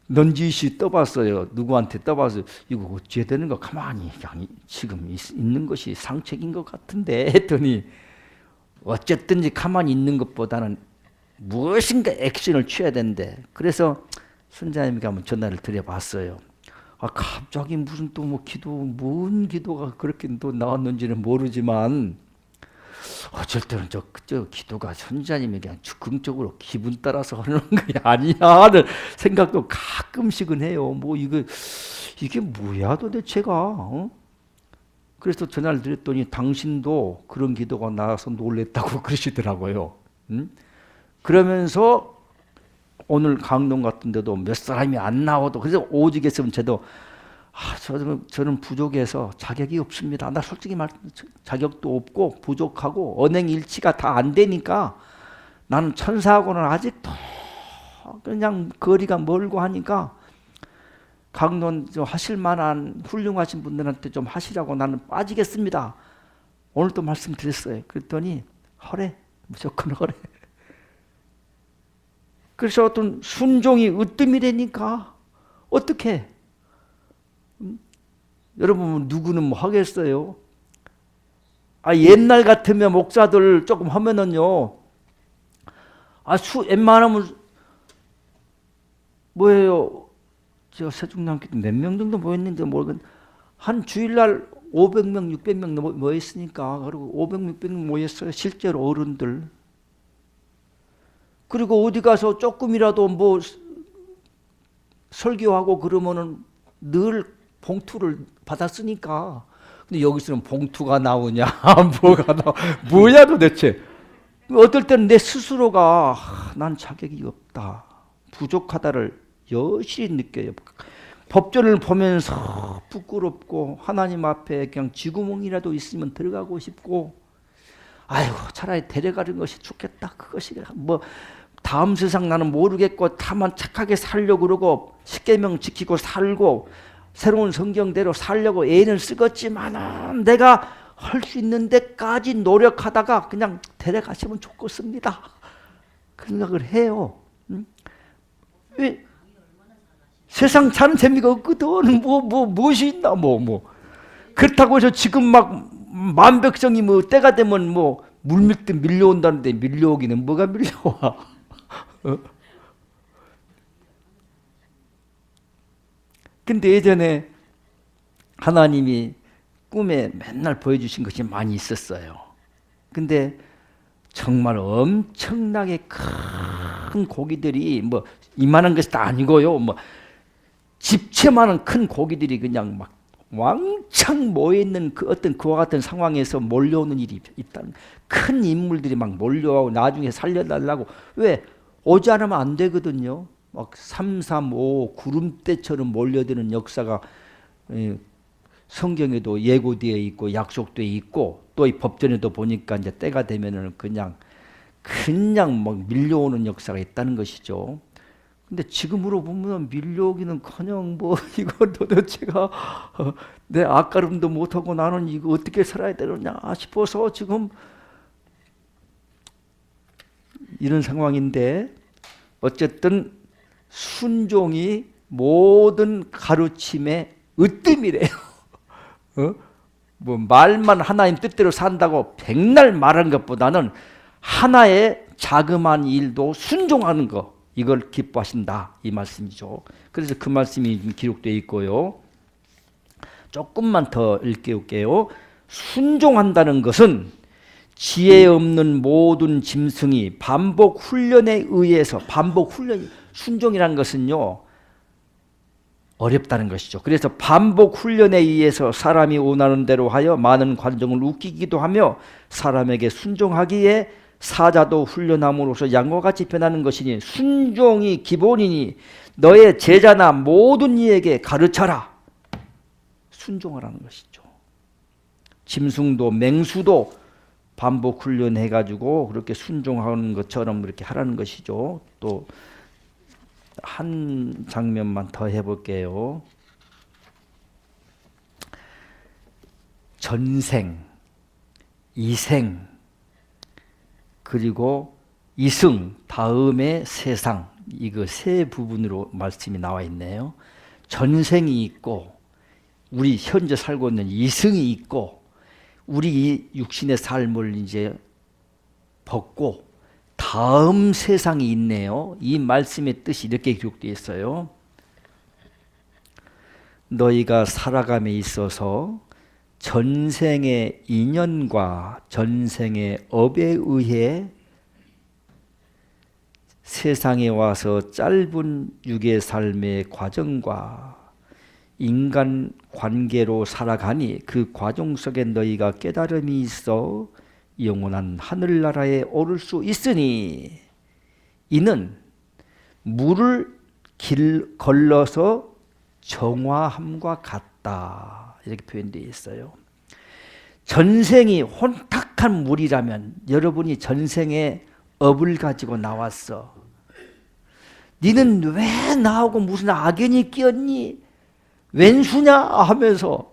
넌지시 떠봤어요. 누구한테 떠봐서 이거 어찌해야 되는 거 가만히 그냥 지금 있는 것이 상책인 것 같은데 했더니 어쨌든지 가만히 있는 것보다는 무엇인가 액션을 취해야 된대. 그래서 선자님께 한번 전화를 드려봤어요. 갑자기 무슨 또 뭐 뭔 기도가 그렇게 또 나왔는지는 모르지만 어쩔 때는 저 기도가 선자님이 그냥 즉흥적으로 기분 따라서 하는 게 아니야 하는 생각도 가끔씩은 해요. 뭐 이게 뭐야 도대체가. 그래서 전화를 드렸더니 당신도 그런 기도가 나와서 놀랬다고 그러시더라고요. 그러면서 오늘 강론 같은 데도 몇 사람이 안 나와도 그래서 오직 했으면 저도 저는 부족해서 자격이 없습니다. 나 솔직히 말 자격도 없고 부족하고 언행일치가 다 안 되니까 나는 천사하고는 아직도 그냥 거리가 멀고 하니까 강론 좀 하실 만한 훌륭하신 분들한테 좀 하시라고 나는 빠지겠습니다. 오늘도 말씀드렸어요. 그랬더니 허래, 무조건 허래. 그래서 어떤 순종이 으뜸이라니까 어떻게 여러분 누구는 뭐 하겠어요? 옛날 같으면 목사들 조금 하면은요 웬만하면 뭐예요? 제가 세종남교도 몇 명 정도 모였는지 모르겠는데 한 주일날 500명 600명 모였으니까 그리고 500, 600명 모였어요. 실제로 어른들. 그리고 어디 가서 조금이라도 뭐 설교하고 그러면은 늘 봉투를 받았으니까. 근데 여기서는 봉투가 나오냐, 뭐가 나와, 뭐야 도대체. 어떨 때는 내 스스로가 난 자격이 없다, 부족하다를 여실히 느껴요. 법전을 보면서 부끄럽고 하나님 앞에 그냥 쥐구멍이라도 있으면 들어가고 싶고, 아이고 차라리 데려가는 것이 좋겠다. 그것이 뭐 다음 세상 나는 모르겠고 다만 착하게 살려고 그러고 십계명 지키고 살고 새로운 성경대로 살려고 애는 쓰겠지만은 내가 할 수 있는 데까지 노력하다가 그냥 데려가시면 좋겠습니다. 그 생각을 해요. 왜? 세상 사는 재미가 없거든. 무엇이 있나, 그렇다고 해서 지금 막 만백성이 뭐 때가 되면 뭐 물밀듯 밀려온다는데 밀려오기는 뭐가 밀려와? 근데 예전에 하나님이 꿈에 맨날 보여주신 것이 많이 있었어요. 근데 정말 엄청나게 큰 고기들이 뭐 이만한 것이 다 아니고요. 뭐 집채만한 큰 고기들이 그냥 막 왕창 모여있는 그 어떤 그와 같은 상황에서 몰려오는 일이 있다는, 큰 인물들이 막 몰려오고 나중에 살려달라고. 왜? 오지 않으면 안 되거든요. 막 3, 3, 5 구름대처럼 몰려드는 역사가 성경에도 예고되어 있고 약속되어 있고, 또 이 법전에도 보니까 이제 때가 되면은 그냥 막 밀려오는 역사가 있다는 것이죠. 근데 지금으로 보면 밀려오기는커녕 뭐 이거 도대체가 내 앞가름도 못하고 나는 이거 어떻게 살아야 되느냐 싶어서 지금 이런 상황인데, 어쨌든 순종이 모든 가르침의 으뜸이래요. 뭐 말만 하나님 뜻대로 산다고 백날 말하는 것보다는 하나의 자그마한 일도 순종하는 거, 이걸 기뻐하신다, 이 말씀이죠. 그래서 그 말씀이 기록되어 있고요. 조금만 더 읽게요. 순종한다는 것은 지혜 없는 모든 짐승이 반복 훈련에 의해서, 반복 훈련, 순종이라는 것은요 어렵다는 것이죠. 그래서 반복 훈련에 의해서 사람이 원하는 대로 하여 많은 관정을 웃기기도 하며 사람에게 순종하기에 사자도 훈련함으로써 양과 같이 변하는 것이니 순종이 기본이니 너의 제자나 모든 이에게 가르쳐라. 순종하라는 것이죠. 짐승도 맹수도 반복 훈련해가지고 그렇게 순종하는 것처럼 그렇게 하라는 것이죠. 또 한 장면만 더 해볼게요. 전생, 이생, 그리고 이승, 다음에 세상, 이거 세 부분으로 말씀이 나와 있네요. 전생이 있고 우리 현재 살고 있는 이승이 있고 우리 이 육신의 삶을 이제 벗고 다음 세상이 있네요. 이 말씀의 뜻이 이렇게 기록되어 있어요. 너희가 살아감에 있어서 전생의 인연과 전생의 업에 의해 세상에 와서 짧은 육의 삶의 과정과 인간 관계로 살아가니 그 과정 속에 너희가 깨달음이 있어 영원한 하늘나라에 오를 수 있으니 이는 물을 걸러서 정화함과 같다, 이렇게 표현되어 있어요. 전생이 혼탁한 물이라면 여러분이 전생에 업을 가지고 나왔어. 니는 왜 나하고 무슨 악연이 끼었니? 왼수냐? 하면서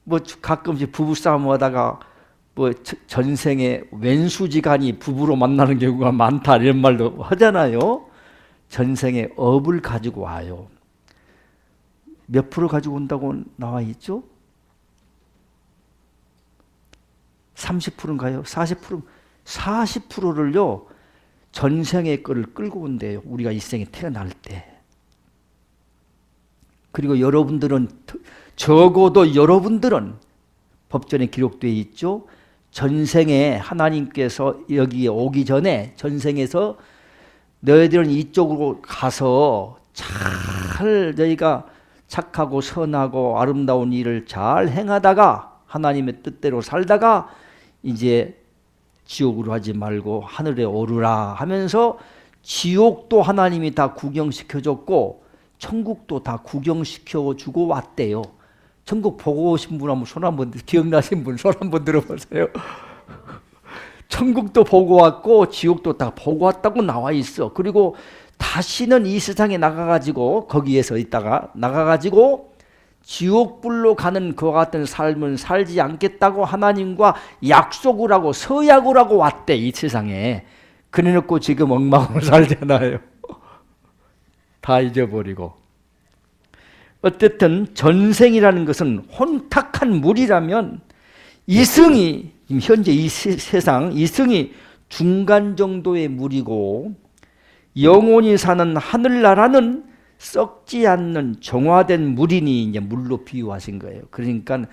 뭐 가끔씩 부부싸움 하다가 뭐 전생에 왼수지간이 부부로 만나는 경우가 많다, 이런 말도 하잖아요. 전생에 업을 가지고 와요. 몇 프로 가지고 온다고 나와 있죠? 30%인가요? 40%? 40%를요 전생의 거를 끌고 온대요. 우리가 이 생에 태어날 때. 그리고 여러분들은, 적어도 여러분들은 법전에 기록되어 있죠. 전생에 하나님께서 여기에 오기 전에 전생에서 너희들은 이쪽으로 가서 잘 너희가 착하고 선하고 아름다운 일을 잘 행하다가 하나님의 뜻대로 살다가 이제 지옥으로 하지 말고 하늘에 오르라 하면서 지옥도 하나님이 다 구경시켜줬고 천국도 다 구경시켜주고 왔대요. 천국 보고 오신 분 한번 손 한번 기억나신 분 손 한번 들어보세요. 천국도 보고 왔고 지옥도 다 보고 왔다고 나와 있어. 그리고 다시는 이 세상에 나가가지고 거기에서 있다가 나가가지고 지옥불로 가는 그와 같은 삶은 살지 않겠다고 하나님과 약속을 하고 서약을 하고 왔대 이 세상에. 그래놓고 지금 엉망으로 살잖아요. 다 잊어버리고. 어쨌든 전생이라는 것은 혼탁한 물이라면 이승이 현재 이 세상 이승이 중간 정도의 물이고 영원히 사는 하늘나라는 썩지 않는 정화된 물이니 이제 물로 비유하신 거예요. 그러니까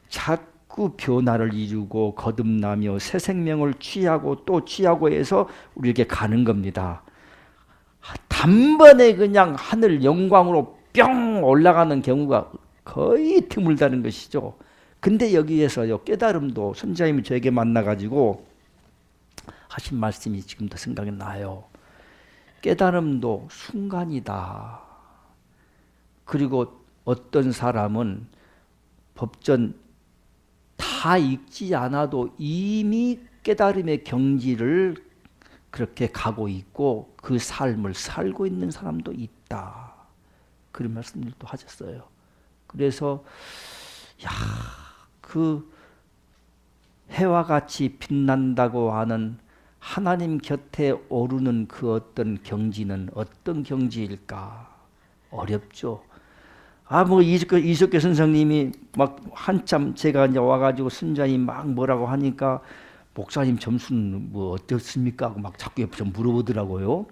자꾸 변화를 이루고 거듭나며 새 생명을 취하고 또 취하고 해서 우리에게 가는 겁니다. 단번에 그냥 하늘 영광으로 뿅 올라가는 경우가 거의 드물다는 것이죠. 근데 여기에서요 깨달음도 선생님이 저에게 만나가지고 하신 말씀이 지금도 생각이 나요. 깨달음도 순간이다. 그리고 어떤 사람은 법전 다 읽지 않아도 이미 깨달음의 경지를 그렇게 가고 있고 그 삶을 살고 있는 사람도 있다. 그런 말씀들도 하셨어요. 그래서 그 해와 같이 빛난다고 하는 하나님 곁에 오르는 그 어떤 경지는 어떤 경지일까? 어렵죠. 이석계 선생님이 막 한참 제가 이제 와가지고 순자님 막 뭐라고 하니까 목사님 점수는 뭐 어떻습니까? 하고 막 자꾸 옆에서 물어보더라고요.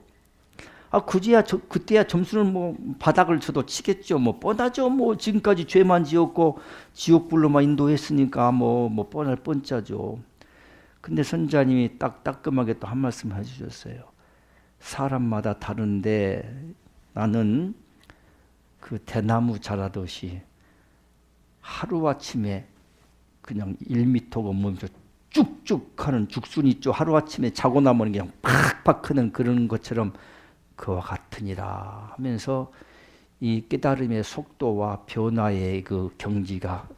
그때야 점수는 뭐 바닥을 쳐도 치겠죠. 뭐 뻔하죠. 뭐 지금까지 죄만 지었고 지옥불로만 인도했으니까 뭐 뻔할 뻔짜죠. 근데 선자님이 딱 따끔하게 또 한 말씀 해주셨어요. 사람마다 다른데 나는 그 대나무 자라듯이 하루아침에 그냥 1m고 뭐 쭉쭉 하는 죽순 있죠. 하루아침에 자고 나면 그냥 팍팍 크는 그런 것처럼 그와 같으니라 하면서 이 깨달음의 속도와 변화의 그 경지가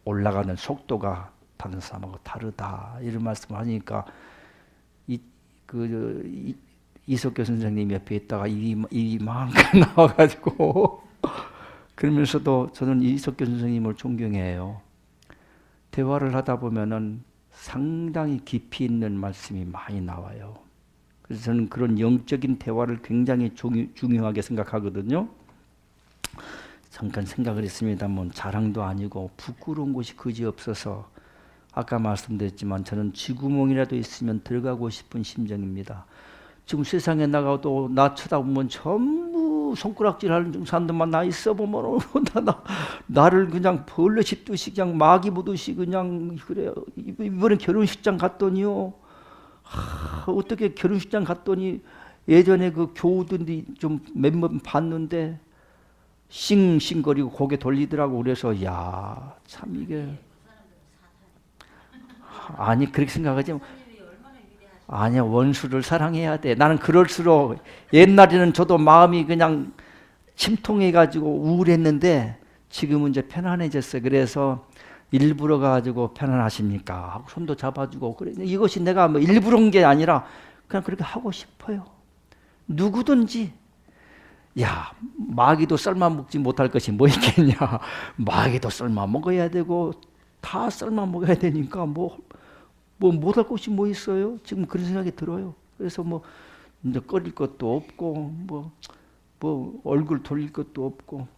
올라가는 속도가 다른 사람하고 다르다 이런 말씀을 하니까 이석교 선생님 옆에 있다가 이만큼 나와가지고 그러면서도 저는 이석교 선생님을 존경해요. 대화를 하다 보면은 상당히 깊이 있는 말씀이 많이 나와요. 그래서 저는 그런 영적인 대화를 굉장히 중요하게 생각하거든요. 잠깐 생각을 했습니다만 자랑도 아니고 부끄러운 곳이 그지없어서 아까 말씀드렸지만 저는 쥐구멍이라도 있으면 들어가고 싶은 심정입니다. 지금 세상에 나가도 나 쳐다보면 전부 손가락질하는 사람들만 나 있어 보면 나를 그냥 벌레 씹듯이 그냥 마귀 보듯이 그냥 그래요. 이번에 결혼식장 갔더니요. 어떻게 결혼식장 갔더니 예전에 그 교우들이 좀 몇몇 봤는데 싱싱거리고 고개 돌리더라고. 그래서 야, 참 이게 아니 그렇게 생각하지. 아니야, 원수를 사랑해야 돼. 나는 그럴수록 옛날에는 저도 마음이 그냥 침통해가지고 우울했는데 지금은 이제 편안해졌어요. 그래서 일부러 가지고 편안하십니까? 하고 손도 잡아주고 그래. 이것이 내가 뭐 일부러 한 게 아니라 그냥 그렇게 하고 싶어요. 누구든지. 야, 마귀도 썰마 먹지 못할 것이 뭐 있겠냐. 마귀도 썰마 먹어야 되고 다 썰마 먹어야 되니까 뭐 못할 것이 뭐 있어요? 지금 그런 생각이 들어요. 그래서 뭐 이제 꺼릴 것도 없고 뭐 얼굴 돌릴 것도 없고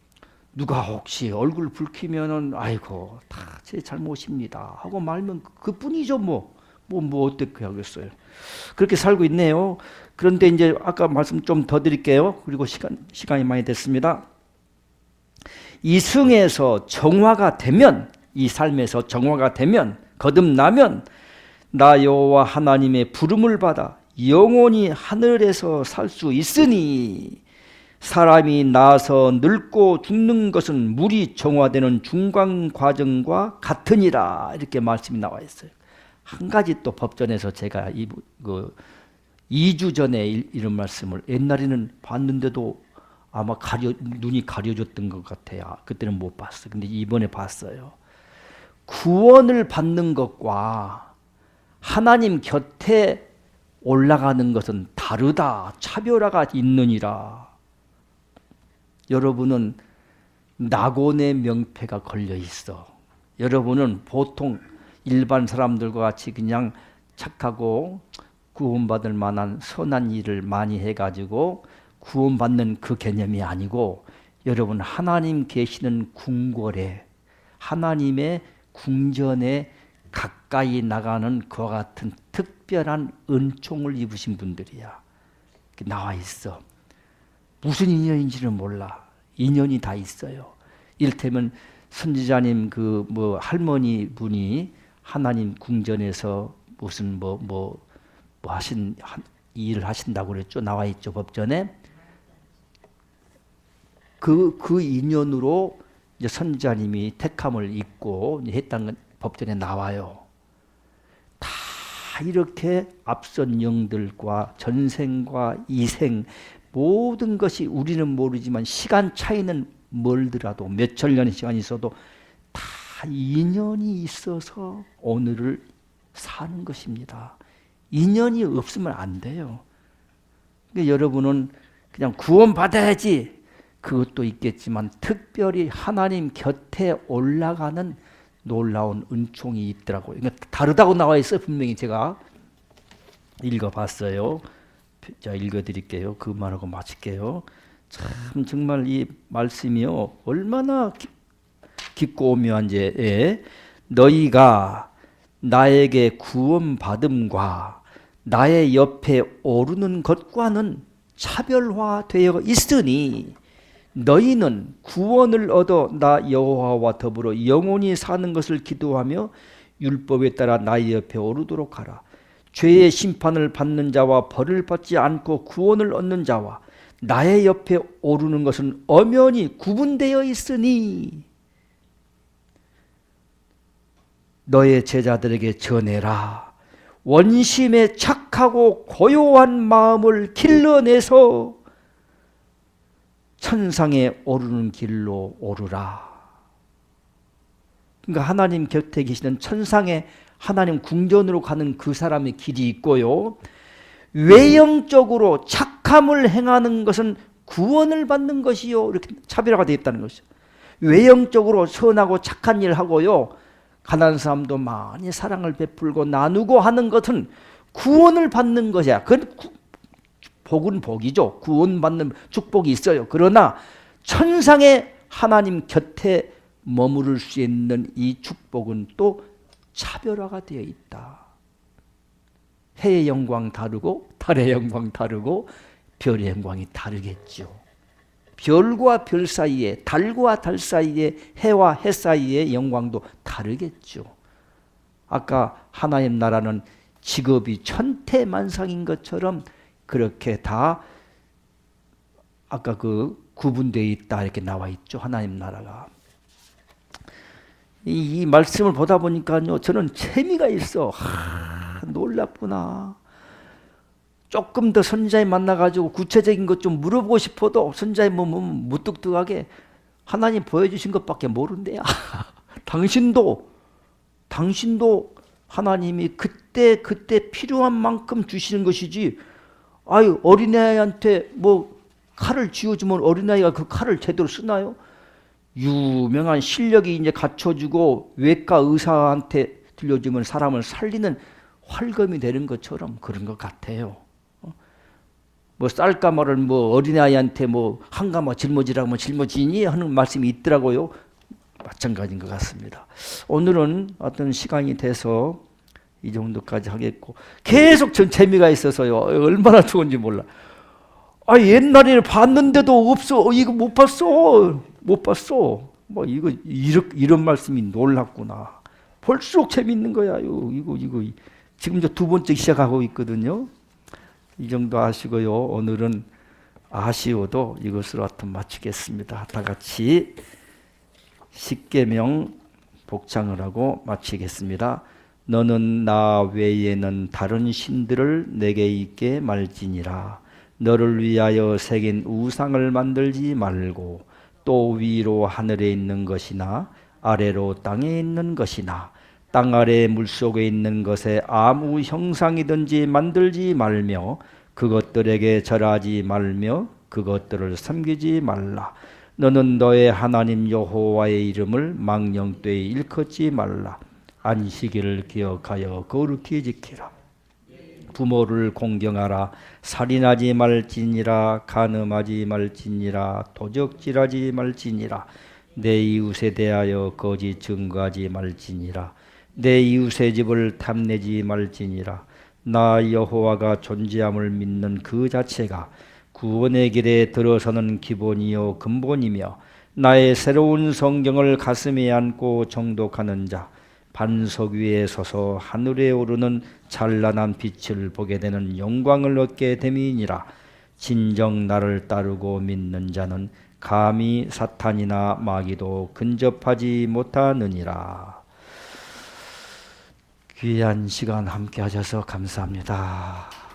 누가 혹시 얼굴 붉히면은 아이고 다 제 잘못입니다 하고 말면 그뿐이죠. 뭐 어떻게 하겠어요. 그렇게 살고 있네요. 그런데 이제 아까 말씀 좀 더 드릴게요. 그리고 시간이 많이 됐습니다. 이승에서 정화가 되면 이 삶에서 정화가 되면 거듭나면 나 여호와 하나님의 부름을 받아 영원히 하늘에서 살 수 있으니 사람이 나서 늙고 죽는 것은 물이 정화되는 중간 과정과 같으니라. 이렇게 말씀이 나와 있어요. 한 가지 또 법전에서 제가 2주 전에 이런 말씀을 옛날에는 봤는데도 아마 눈이 가려졌던 것 같아요. 그때는 못 봤어요. 근데 이번에 봤어요. 구원을 받는 것과 하나님 곁에 올라가는 것은 다르다. 차별화가 있느니라. 여러분은 낙원의 명패가 걸려 있어. 여러분은 보통 일반 사람들과 같이 그냥 착하고 구원받을 만한 선한 일을 많이 해가지고 구원받는 그 개념이 아니고, 여러분 하나님 계시는 궁궐에, 하나님의 궁전에 가까이 나가는 그와 같은 특별한 은총을 입으신 분들이야. 나와 있어. 무슨 인연인지는 몰라. 인연이 다 있어요. 이를테면 선지자님 할머니 분이 하나님 궁전에서 무슨 일을 하신다고 그랬죠. 나와 있죠, 법전에. 그 인연으로 이제 선지자님이 택함을 입고 했다는 건 법전에 나와요. 다 이렇게 앞선 영들과 전생과 이생 모든 것이 우리는 모르지만 시간 차이는 멀더라도 몇천 년의 시간이 있어도 다 인연이 있어서 오늘을 사는 것입니다. 인연이 없으면 안 돼요. 그러니까 여러분은 그냥 구원받아야지, 그것도 있겠지만 특별히 하나님 곁에 올라가는 놀라운 은총이 있더라고요. 그러니까 다르다고 나와 있어요. 분명히 제가 읽어봤어요. 자, 읽어드릴게요. 그 말하고 마칠게요. 참 정말 이 말씀이요, 얼마나 깊고 오묘한지. 너희가 나에게 구원받음과 나의 옆에 오르는 것과는 차별화되어 있으니 너희는 구원을 얻어 나 여호와와 더불어 영원히 사는 것을 기도하며 율법에 따라 나의 옆에 오르도록 하라. 죄의 심판을 받는 자와 벌을 받지 않고 구원을 얻는 자와 나의 옆에 오르는 것은 엄연히 구분되어 있으니 너의 제자들에게 전해라. 원심에 착하고 고요한 마음을 길러내서 천상에 오르는 길로 오르라. 그러니까 하나님 곁에 계시는 천상에 하나님 궁전으로 가는 그 사람의 길이 있고요, 외형적으로 착함을 행하는 것은 구원을 받는 것이요, 이렇게 차별화가 되어 있다는 것이죠. 외형적으로 선하고 착한 일을 하고요, 가난한 사람도 많이 사랑을 베풀고 나누고 하는 것은 구원을 받는 것이야. 그건 복은 복이죠. 구원받는 축복이 있어요. 그러나 천상에 하나님 곁에 머무를 수 있는 이 축복은 또 차별화가 되어 있다. 해의 영광 다르고 달의 영광 다르고 별의 영광이 다르겠죠. 별과 별 사이에, 달과 달 사이에, 해와 해 사이의 영광도 다르겠죠. 아까 하나님 나라는 직업이 천태만상인 것처럼 그렇게 다 아까 구분되어 있다 이렇게 나와 있죠. 하나님 나라가. 이 말씀을 보다 보니까요, 저는 재미가 있어. 놀랍구나. 조금 더 선지자님 만나가지고 구체적인 것 좀 물어보고 싶어도 선지자님 보면 무뚝뚝하게 하나님 보여주신 것밖에 모른대요. 당신도 하나님이 그때 필요한 만큼 주시는 것이지, 아유 어린아이한테 칼을 쥐어주면 어린아이가 그 칼을 제대로 쓰나요? 유명한 실력이 이제 갖춰주고 외과 의사한테 들려주면 사람을 살리는 활검이 되는 것처럼 그런 것 같아요. 쌀가마를 어린아이한테 한 가마 짊어지라면 짊어지니 하는 말씀이 있더라고요. 마찬가지인 것 같습니다. 오늘은 어떤 시간이 돼서 이 정도까지 하겠고, 계속 전 재미가 있어서요, 얼마나 좋은지 몰라. 옛날에는 봤는데도 없어. 이거 못 봤어. 이런 말씀이 놀랍구나. 볼수록 재밌는 거야. 이거 지금 이제 두 번째 시작하고 있거든요. 이 정도 아시고요. 오늘은 아쉬워도 이것으로 하여튼 마치겠습니다. 다 같이 십계명 복창을 하고 마치겠습니다. 너는 나 외에는 다른 신들을 내게 있게 말지니라. 너를 위하여 새긴 우상을 만들지 말고 또 위로 하늘에 있는 것이나 아래로 땅에 있는 것이나 땅 아래 물속에 있는 것에 아무 형상이든지 만들지 말며 그것들에게 절하지 말며 그것들을 섬기지 말라. 너는 너의 하나님 여호와의 이름을 망령되이 일컫지 말라. 안식일을 기억하여 거룩히 지키라. 부모를 공경하라. 살인하지 말지니라. 간음하지 말지니라. 도적질하지 말지니라. 내 이웃에 대하여 거짓 증거하지 말지니라. 내 이웃의 집을 탐내지 말지니라. 나 여호와가 존재함을 믿는 그 자체가 구원의 길에 들어서는 기본이요 근본이며 나의 새로운 성경을 가슴에 안고 정독하는 자, 반석 위에 서서 하늘에 오르는 찬란한 빛을 보게 되는 영광을 얻게 됨이니라. 진정 나를 따르고 믿는 자는 감히 사탄이나 마귀도 근접하지 못하느니라. 귀한 시간 함께 하셔서 감사합니다.